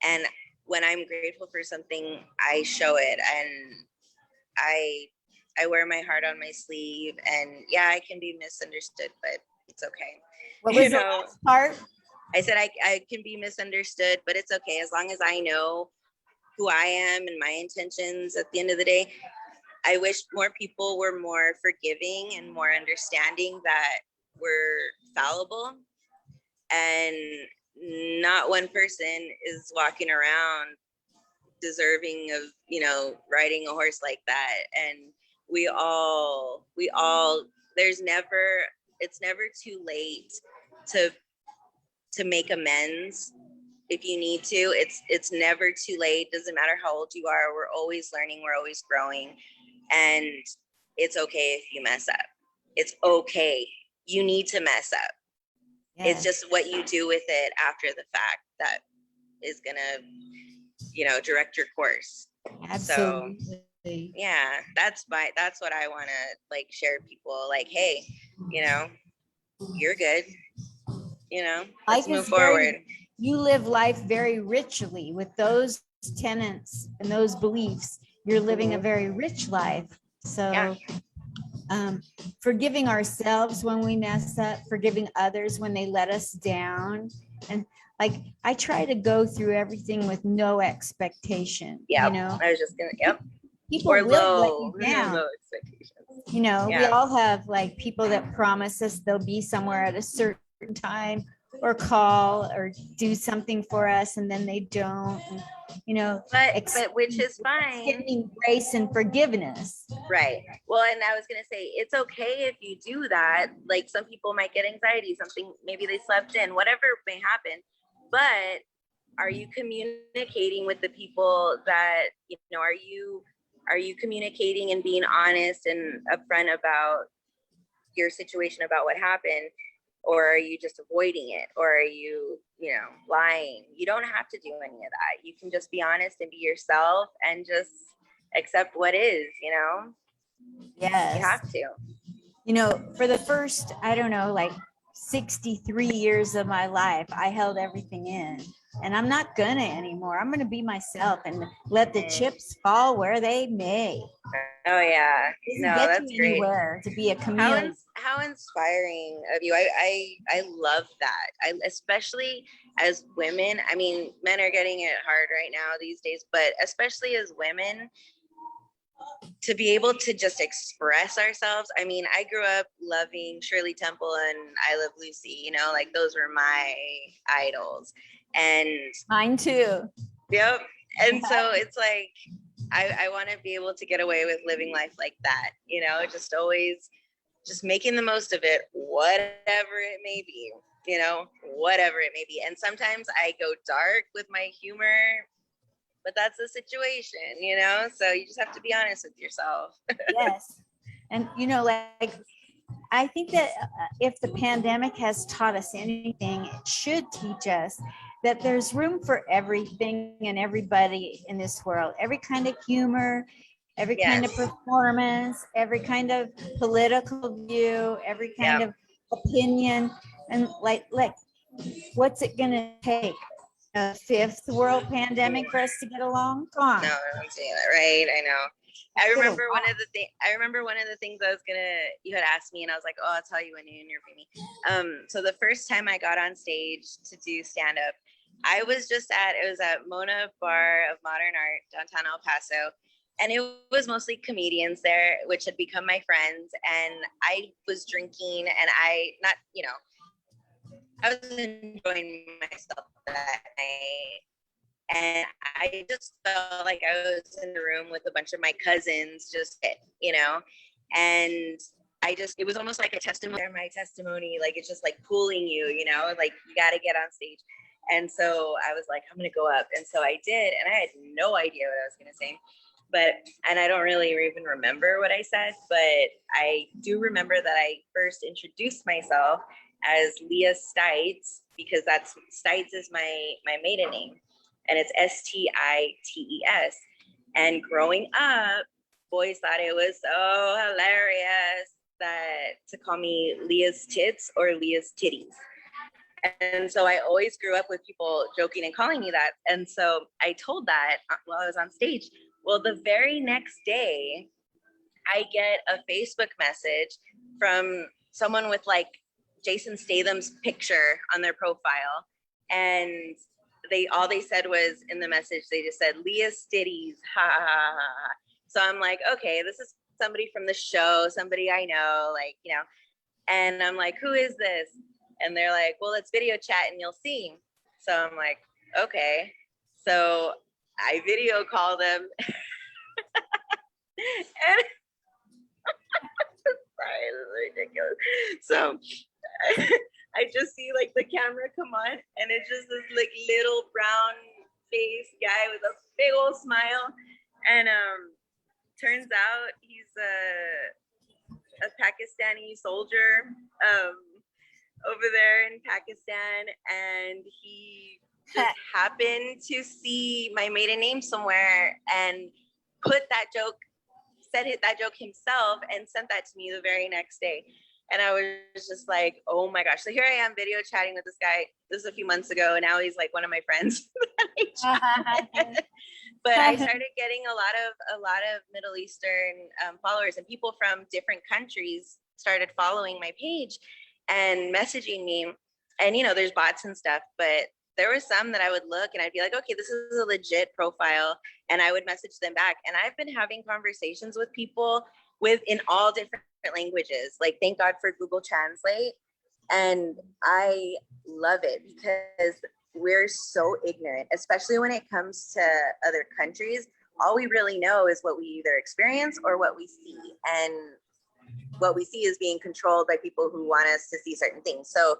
And when I'm grateful for something, I show it, and I wear my heart on my sleeve. And yeah, I can be misunderstood, but it's okay. What was the last part? I said I can be misunderstood, but it's okay as long as I know who I am and my intentions at the end of the day. I wish more people were more forgiving and more understanding that we're fallible, and not one person is walking around deserving of, you know, riding a horse like that. And it's never too late to make amends. If you need to, it's never too late. Doesn't matter how old you are. We're always learning. We're always growing. And it's okay if you mess up. It's okay. You need to mess up. Yeah. It's just what you do with it after the fact that is gonna, you know, direct your course. Absolutely. Yeah, that's what I want to like share people, like, hey, you know, you're good, you know, let's Life move is forward. you live life very richly with those tenets and those beliefs. You're living a very rich life. So Yeah. Forgiving ourselves when we mess up, forgiving others when they let us down. And like, I try to go through everything with no expectation, Yeah, you know, I was just gonna, yep. people Or will let low you down. low expectations. You know, we Yeah. all have like people that promise us they'll be somewhere at a certain time or call or do something for us and then they don't. And, you know, but which is fine. extending grace and forgiveness. Right. Well, and I was gonna say it's okay if you do that. Like some people might get anxiety, something maybe they slept in, whatever may happen. But are you communicating with the people that, you know, are you communicating and being honest and upfront about your situation, about what happened? Or are you just avoiding it? Or are you, you know, lying? You don't have to do any of that. You can just be honest and be yourself and just accept what is, you know? Yes. You have to. You know, for the first, I don't know, like 63 years of my life, I held everything in. And I'm not gonna anymore. I'm gonna be myself and let the chips fall where they may. Oh yeah, no, that's great. Anywhere to be a chameleon. How inspiring of you. I love that. I especially as women. I mean, men are getting it hard right now these days, but especially as women, to be able to just express ourselves. I mean, I grew up loving Shirley Temple and I Love Lucy, you know, like those were my idols. And mine too. Yep. And so it's like, I want to be able to get away with living life like that, you know, just always just making the most of it, whatever it may be, you know, whatever it may be. And sometimes I go dark with my humor, but that's the situation, you know, so you just have to be honest with yourself. Yes. And, you know, like, I think that if the pandemic has taught us anything, it should teach us that there's room for everything and everybody in this world, every kind of humor, every kind of performance, every kind of political view, every kind of opinion. And like, what's it going to take? A fifth world pandemic for us to get along? Come on. No, I'm saying that right. I know. I remember one of the things you had asked me, and I was like, oh, I'll tell you when you interview me. So the first time I got on stage to do stand up, it was at Mona Bar of Modern Art, downtown El Paso. And it was mostly comedians there, which had become my friends. And I was drinking and I was enjoying myself that night. And I just felt like I was in the room with a bunch of my cousins, just, you know, and it was almost like a testimony, my testimony, like it's just like pulling you, you know, like you got to get on stage. And so I was like, I'm going to go up. And so I did. And I had no idea what I was going to say. And I don't really even remember what I said, but I do remember that I first introduced myself as Leah Stites, because Stites is my maiden name. And it's Stites. And growing up, boys thought it was so hilarious to call me Leah's tits or Leah's titties. And so I always grew up with people joking and calling me that. And so I told that while I was on stage. Well, the very next day, I get a Facebook message from someone with like Jason Statham's picture on their profile. And all they said was in the message, they just said, Leah Stitties, ha ha ha ha. So I'm like, okay, this is somebody from the show, somebody I know, like, you know, and I'm like, who is this? And they're like, well, let's video chat and you'll see. So I'm like, okay. So I video call them. And sorry, this is ridiculous. So I just see like the camera come on and it's just this like little brown face guy with a big old smile. And turns out he's a Pakistani soldier over there in Pakistan, and he just happened to see my maiden name somewhere and put that joke said that joke himself and sent that to me the very next day. And I was just like, oh my gosh. So here I am video chatting with this guy. This is a few months ago. And now he's like one of my friends. But I started getting a lot of Middle Eastern followers, and people from different countries started following my page and messaging me. And, you know, there's bots and stuff, but there were some that I would look and I'd be like, okay, this is a legit profile. And I would message them back. And I've been having conversations with people in all different languages. Like, thank God for Google Translate. And I love it because we're so ignorant, especially when it comes to other countries. All we really know is what we either experience or what we see. And what we see is being controlled by people who want us to see certain things. So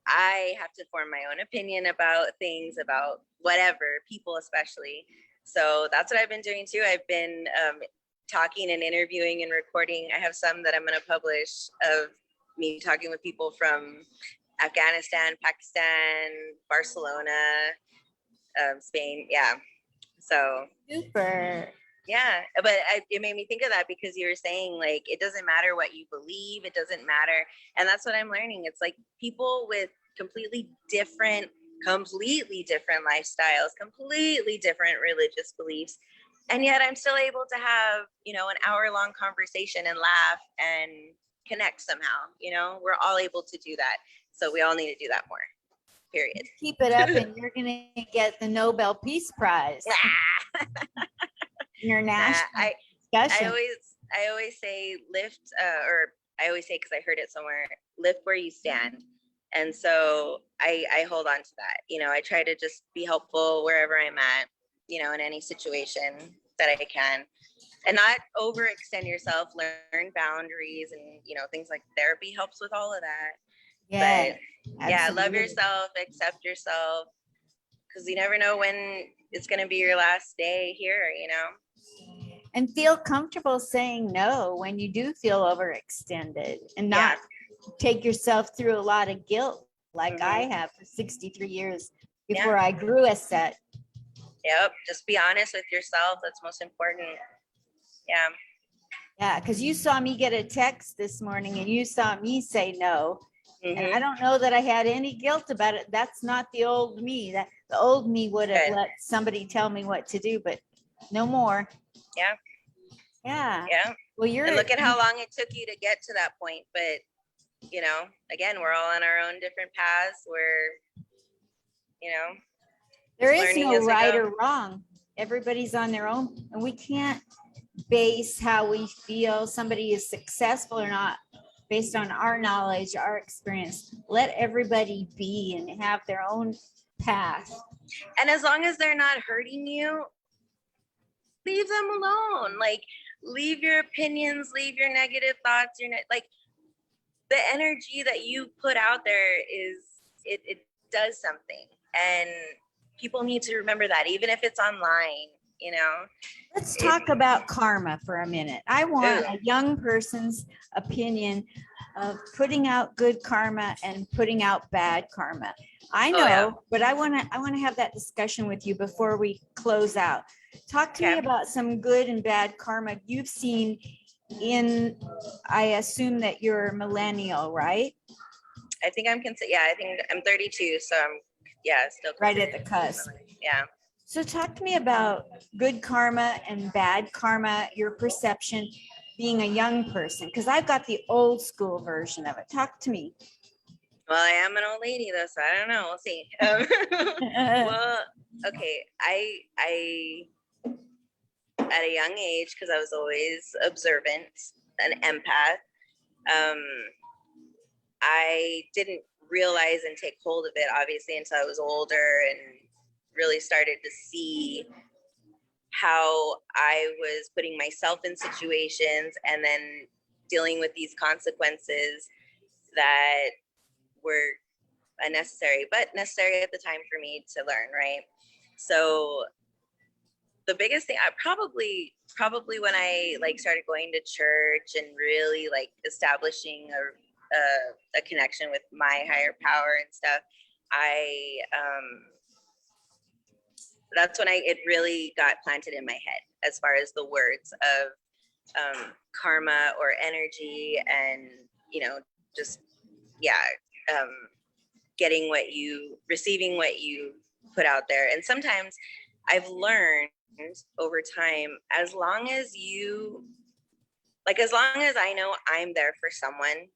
I have to form my own opinion about things, about whatever, people especially. So that's what I've been doing too. I've been talking and interviewing and recording. I have some that I'm going to publish of me talking with people from Afghanistan, Pakistan, Barcelona, Spain. Yeah. So Super. yeah, but it made me think of that because you were saying, like, it doesn't matter what you believe, it doesn't matter. And that's what I'm learning. It's like people with completely different lifestyles, completely different religious beliefs. And yet I'm still able to have, you know, an hour-long conversation and laugh and connect somehow. You know, we're all able to do that. So we all need to do that more, period. Keep it up and you're going to get the Nobel Peace Prize. International discussion. I always say lift, or I always say, because I heard it somewhere, lift where you stand. And so I hold on to that. You know, I try to just be helpful wherever I'm at, you know, in any situation that I can, and not overextend yourself, learn boundaries, and, you know, things like therapy helps with all of that. Yeah, but yeah, love yourself, accept yourself, because you never know when it's going to be your last day here, you know. And feel comfortable saying no when you do feel overextended, and not take yourself through a lot of guilt like I have for 63 years before I grew a set. Yep. Just be honest with yourself. That's most important. Yeah. Yeah. Because you saw me get a text this morning and you saw me say no. And I don't know that I had any guilt about it. That's not the old me. That the old me would have let somebody tell me what to do, but no more. Yeah. Yeah. Yeah. Well, and look at how long it took you to get to that point. But, you know, again, we're all on our own different paths. We're, you know, there is no right or wrong. Everybody's on their own, and we can't base how we feel somebody is successful or not based on our knowledge, our experience. Let everybody be and have their own path. And as long as they're not hurting you, leave them alone. Like, leave your opinions, leave your negative thoughts, like the energy that you put out there is, it does something. And people need to remember that, even if it's online, you know. Let's talk about karma for a minute. I want a young person's opinion of putting out good karma and putting out bad karma. I know, but I want to have that discussion with you before we close out. Talk to me about some good and bad karma you've seen in, I assume that you're millennial, right? I think I think I'm 32, so I'm still right at the cusp. Yeah. So talk to me about good karma and bad karma, your perception being a young person, because I've got the old school version of it. Talk to me. Well, I am an old lady though, so I don't know. We'll see. Well, okay. I at a young age, because I was always observant, an empath, I didn't realize and take hold of it, obviously, until I was older and really started to see how I was putting myself in situations and then dealing with these consequences that were unnecessary, but necessary at the time for me to learn, right? So the biggest thing, I probably when I like started going to church and really like establishing a connection with my higher power and stuff, that's when it really got planted in my head, as far as the words of karma or energy, and just receiving what you put out there. And sometimes I've learned over time, as long as I know I'm there for someone,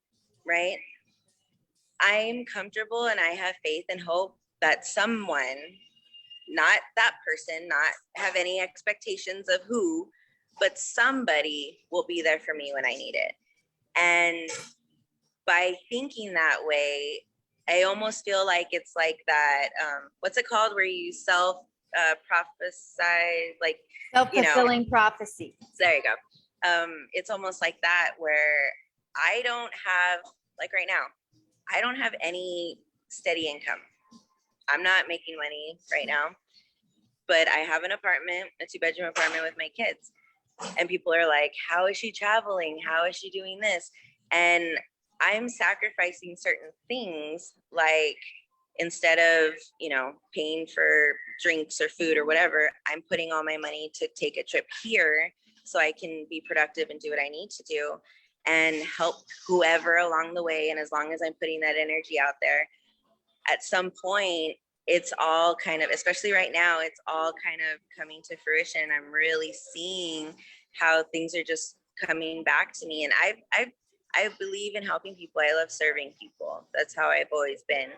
right? I'm comfortable and I have faith and hope that someone, not that person, not have any expectations of who, but somebody will be there for me when I need it. And by thinking that way, I almost feel like it's like that, what's it called, where you prophesy, like, Self-fulfilling prophecy. there you go. It's almost like that, where I don't have, like right now, I don't have any steady income. I'm not making money right now, but I have an apartment, a 2-bedroom apartment with my kids. And people are like, how is she traveling? How is she doing this? And I'm sacrificing certain things, like instead of, paying for drinks or food or whatever, I'm putting all my money to take a trip here so I can be productive and do what I need to do and help whoever along the way. And as long as I'm putting that energy out there, at some point, it's all kind of, especially right now, it's all kind of coming to fruition. I'm really seeing how things are just coming back to me. And I believe in helping people. I love serving people. That's how I've always been.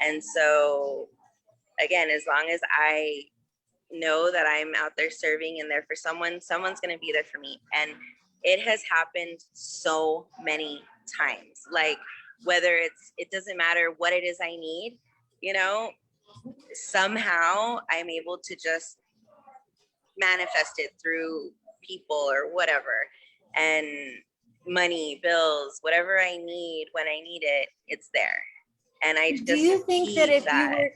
And so, again, as long as I know that I'm out there serving and there for someone's going to be there for me. And it has happened so many times. Like, whether it doesn't matter what it is I need, somehow I'm able to just manifest it through people or whatever. And money, bills, whatever I need, when I need it, it's there. And I just, do you think that if that. you were,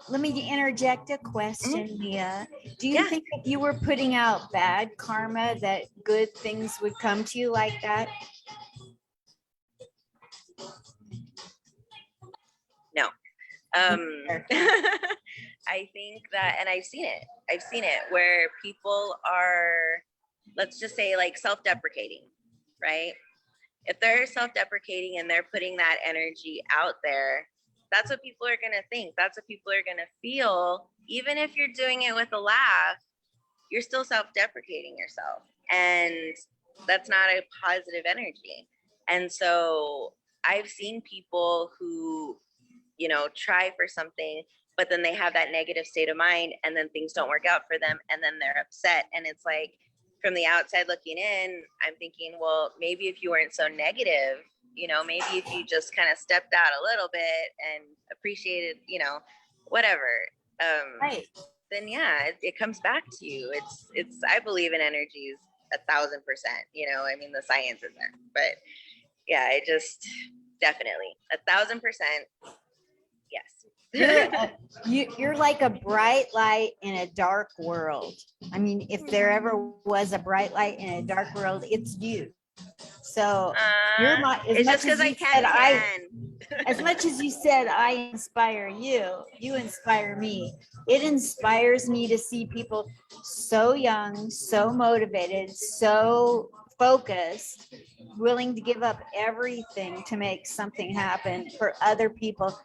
let me interject a question, Leah. Do you think if you were putting out bad karma, that good things would come to you like that? No. I think that, and I've seen it where people are, let's just say, like, self-deprecating, right? If they're self-deprecating and they're putting that energy out there, that's what people are going to think. That's what people are going to feel. Even if you're doing it with a laugh, you're still self-deprecating yourself. And that's not a positive energy. And so I've seen people who, try for something, but then they have that negative state of mind, and then things don't work out for them, and then they're upset. And it's like, from the outside looking in, I'm thinking, well, maybe if you weren't so negative, maybe if you just kind of stepped out a little bit and appreciated, whatever, Right. then yeah, it comes back to you. It's I believe in energies 1,000%. I mean, the science is there, but yeah, it just definitely 1,000%. Yes. You're like a bright light in a dark world. I mean, if there ever was a bright light in a dark world, it's you. So you're my, it's just because I can. As much as you said I inspire you, you inspire me. It inspires me to see people so young, so motivated, so focused, willing to give up everything to make something happen for other people.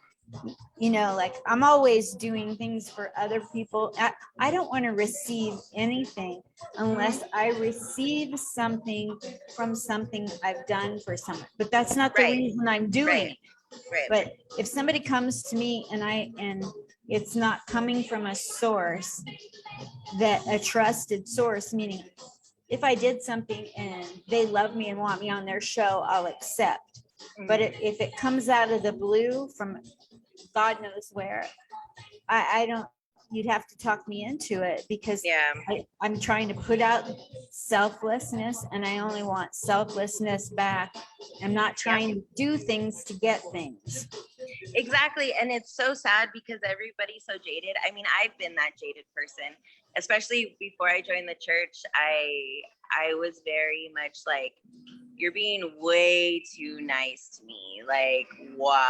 Like, I'm always doing things for other people. I don't want to receive anything unless I receive something from something I've done for someone. But that's not the reason I'm doing it. Right. But if somebody comes to me and it's not coming from a source, that a trusted source, meaning if I did something and they love me and want me on their show, I'll accept. But if it comes out of the blue from God knows where, I don't, you'd have to talk me into it, because I'm trying to put out selflessness, and I only want selflessness back. I'm not trying to do things to get things. Exactly. And it's so sad because everybody's so jaded. I mean, I've been that jaded person, especially before I joined the church. I was very much like, you're being way too nice to me. Like, why?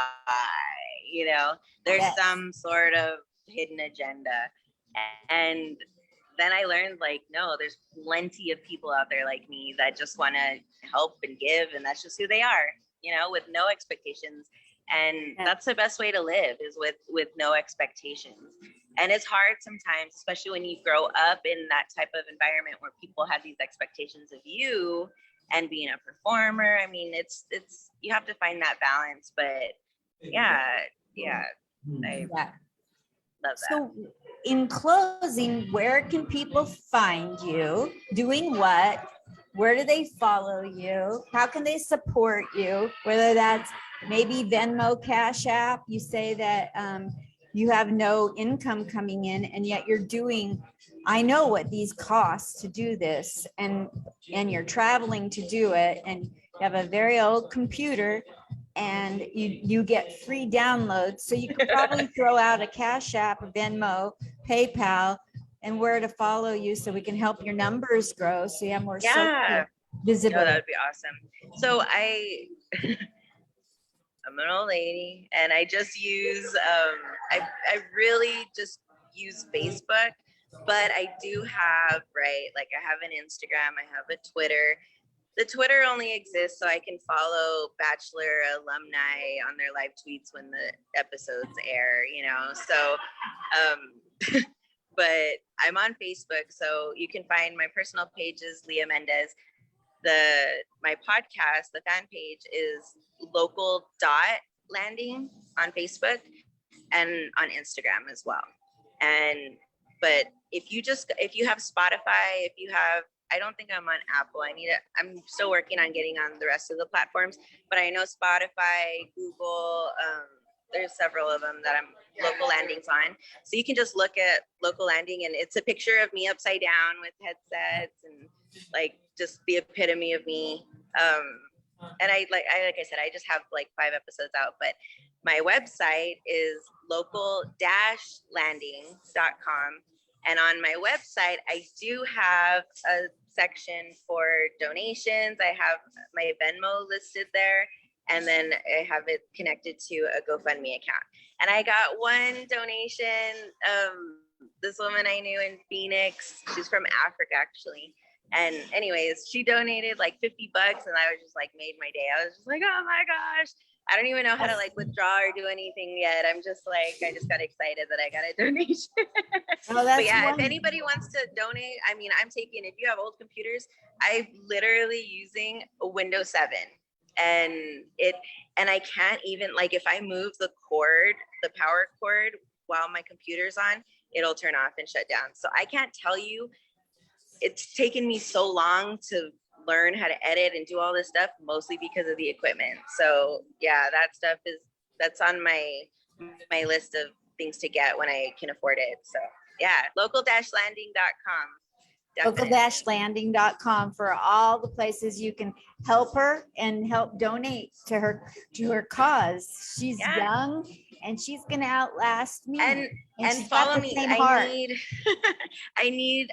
There's some sort of hidden agenda. And then I learned like, no, there's plenty of people out there like me that just want to help and give. And that's just who they are, you know, with no expectations. And that's the best way to live, is with no expectations. And it's hard sometimes, especially when you grow up in that type of environment where people have these expectations of you and being a performer. I mean, it's you have to find that balance. But yeah, I love that. So in closing, where can people find you? Doing what? Where do they follow you? How can they support you? Whether that's maybe Venmo, Cash App. You say that you have no income coming in, and yet you're doing, I know what these costs to do this, and you're traveling to do it, and you have a very old computer, and you get free downloads. So you could probably throw out a Cash App, a Venmo, PayPal, and where to follow you, so we can help your numbers grow, so you have more social visibility. No, that would be awesome. So I'm an old lady, and I just use I really just use Facebook, but I do have, like I have an Instagram, I have a Twitter. The Twitter only exists so I can follow Bachelor alumni on their live tweets when the episodes air, you know. So but I'm on Facebook, so you can find my personal page is Leah Mendez. My podcast, the fan page, is local.landing on Facebook and on Instagram as well. But if you have Spotify, I don't think I'm on Apple. I'm still working on getting on the rest of the platforms, but I know Spotify, Google, there's several of them that I'm Local Landings on. So you can just look at Local Landing, and it's a picture of me upside down with headsets and like just the epitome of me. And I said, I just have like 5 episodes out, but my website is local-landing.com. And on my website, I do have a section for donations. I have my Venmo listed there, and then I have it connected to a GoFundMe account. And I got one donation. This woman I knew in Phoenix, she's from Africa actually. And anyways, she donated like $50, and I was just like, made my day. I was just like, oh my gosh. I don't even know how to like withdraw or do anything yet. I'm just like, I just got excited that I got a donation. But yeah, if anybody wants to donate, I mean, if you have old computers, I'm literally using a Windows 7, and I can't even, like, if I move the power cord while my computer's on, it'll turn off and shut down. So I can't tell you, it's taken me so long to learn how to edit and do all this stuff, mostly because of the equipment. So yeah, that stuff that's on my list of things to get when I can afford it. So yeah, local-landing.com. Local-landing.com for all the places you can help her and help donate to her cause. She's young, and she's gonna outlast me. And follow me. I need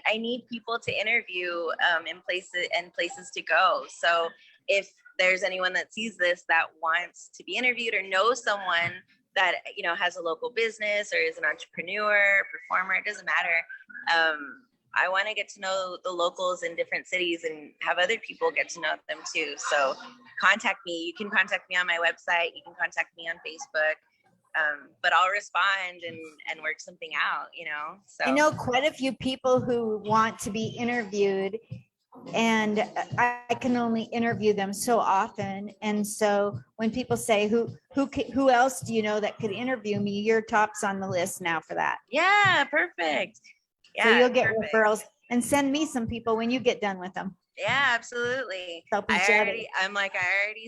people to interview in places to go. So if there's anyone that sees this that wants to be interviewed or knows someone that, you know, has a local business or is an entrepreneur, performer, it doesn't matter. I want to get to know the locals in different cities and have other people get to know them too. So contact me. You can contact me on my website. You can contact me on Facebook. But I'll respond and work something out, you know. So I know quite a few people who want to be interviewed, and I can only interview them so often. And so when people say, who else do you know that could interview me? Your top's on the list now for that. Yeah, perfect. Yeah, so you'll get referrals, and send me some people when you get done with them. Yeah, absolutely. I already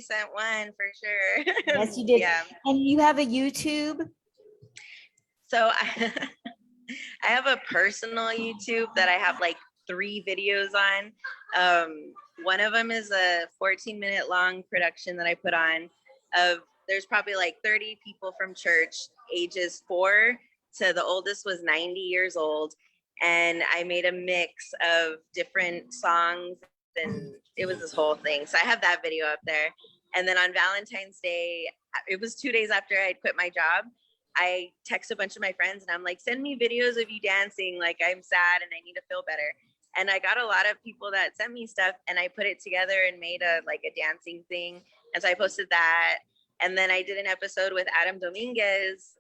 sent one for sure. Yes, you did. Yeah. And you have a YouTube? So I have a personal YouTube that I have like 3 videos on. One of them is a 14-minute long production that I put on there's probably like 30 people from church, ages 4 to the oldest was 90 years old. And I made a mix of different songs, and it was this whole thing. So I have that video up there. And then on Valentine's Day, it was 2 days after I had quit my job. I text a bunch of my friends and I'm like, send me videos of you dancing. Like, I'm sad and I need to feel better. And I got a lot of people that sent me stuff, and I put it together and made a dancing thing. And so I posted that. And then I did an episode with Adam Dominguez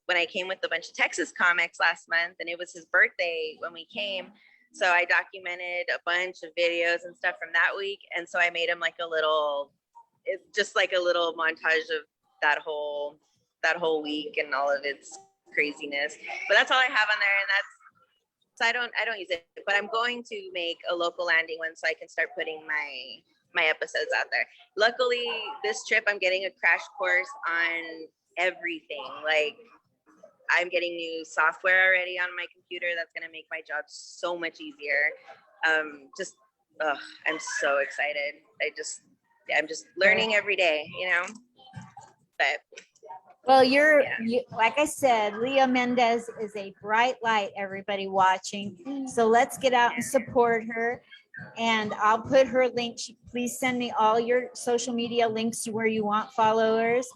when I came with a bunch of Texas comics last month, and it was his birthday when we came. So I documented a bunch of videos and stuff from that week. And so I made him like a little montage of that whole week and all of its craziness. But that's all I have on there, and so I don't use it, but I'm going to make a local landing one so I can start putting my episodes out there. Luckily, this trip I'm getting a crash course on everything. Like, I'm getting new software already on my computer that's going to make my job so much easier. I'm so excited. I'm just learning every day, you know. But well, you, like I said, Leah Mendez is a bright light, everybody watching. So let's get out and support her. And I'll put her link. Please send me all your social media links to where you want followers.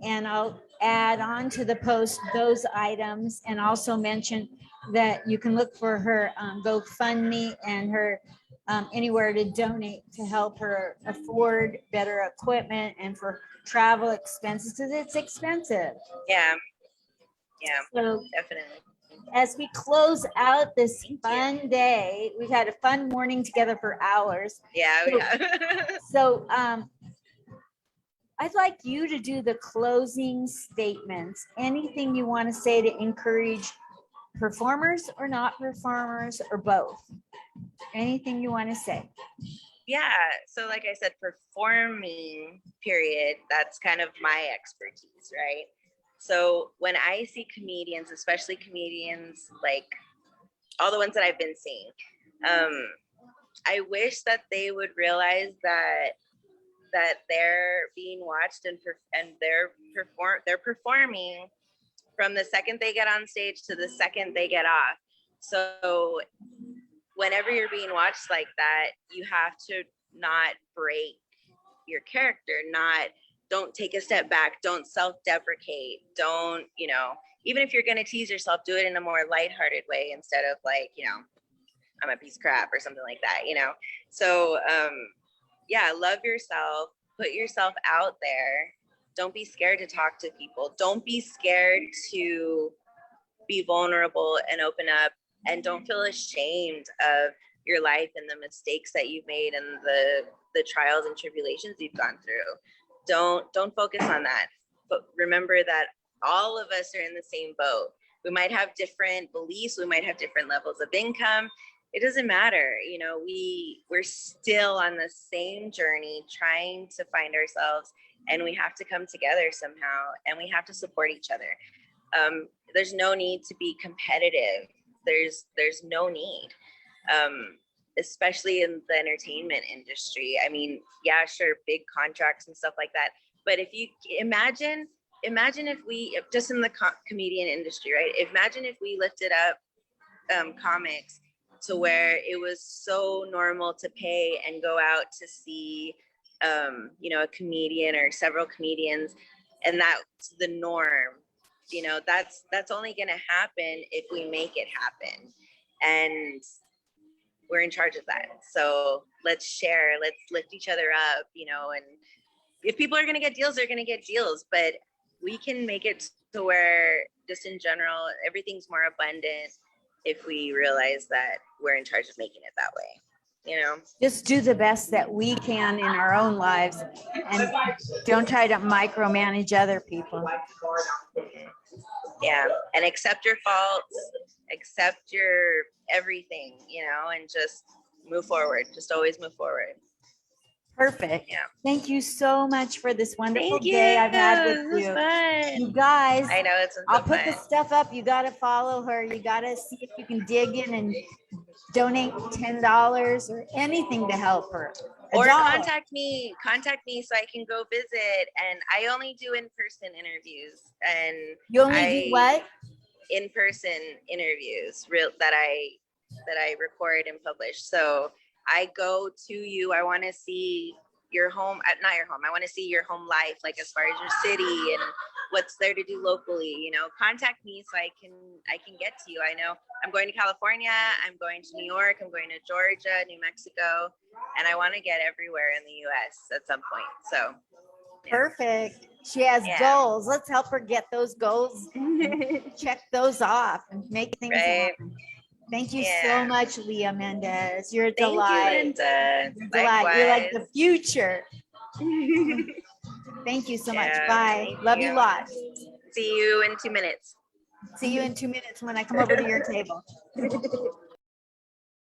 And I'll add on to the post those items, and also mention that you can look for her GoFundMe and her anywhere to donate to help her afford better equipment and for travel expenses, because it's expensive. yeah, So definitely. as we close out this fun day, we've had a fun morning together for hours. Yeah, we have. So I'd like you to do the closing statements. Anything you want to say to encourage performers or not performers or both? Anything you want to say? Yeah, so like I said, performing, period, that's kind of my expertise, right? So when I see comedians, especially comedians like all the ones that I've been seeing, I wish that they would realize that they're being watched and they're performing from the second they get on stage to the second they get off. So whenever you're being watched like that, you have to not break your character, don't take a step back, don't self-deprecate, don't, even if you're going to tease yourself, do it in a more lighthearted way instead of like, I'm a piece of crap or something like that, So, love yourself, put yourself out there. Don't be scared to talk to people. Don't be scared to be vulnerable and open up, and don't feel ashamed of your life and the mistakes that you've made and the trials and tribulations you've gone through. Don't focus on that. But remember that all of us are in the same boat. We might have different beliefs, we might have different levels of income. It doesn't matter. We're still on the same journey trying to find ourselves, and we have to come together somehow, and we have to support each other. There's no need to be competitive. There's no need, especially in the entertainment industry. I mean, yeah, sure, big contracts and stuff like that. But if you imagine if we, just in the comedian industry, right? Imagine if we lifted up comics to where it was so normal to pay and go out to see, a comedian or several comedians, and that's the norm. That's only going to happen if we make it happen, and we're in charge of that. So let's share, let's lift each other up, and if people are going to get deals, they're going to get deals, but we can make it to where, just in general, everything's more abundant if we realize that we're in charge of making it that way. Just do the best that we can in our own lives, and don't try to micromanage other people. Yeah, and accept your faults, accept your everything, and just move forward. Just always move forward. Perfect. Yeah. Thank you so much for this wonderful day I've had with you. Fun. You guys, I know it's I'll put the stuff up. You got to follow her. You got to see if you can dig in and donate $10 or anything to help her. Or contact me so I can go visit. And I only do in-person interviews. And you only do what? In-person interviews that I record and publish. So I go to you. I want to see your home, not your home. I want to see your home life, like as far as your city and what's there to do locally, you know, contact me so I can get to you. I know I'm going to California, I'm going to New York, I'm going to Georgia, New Mexico, and I want to get everywhere in the US at some point. So yeah. Perfect. She has goals. Let's help her get those goals, check those off and make things happen. Thank you so much, Leah Mendez. You're a delight. Thank you, Linda. You're a delight. You're like the future. Thank you so much. Bye. Love you lots. See you in 2 minutes. See you in 2 minutes when I come over to your table.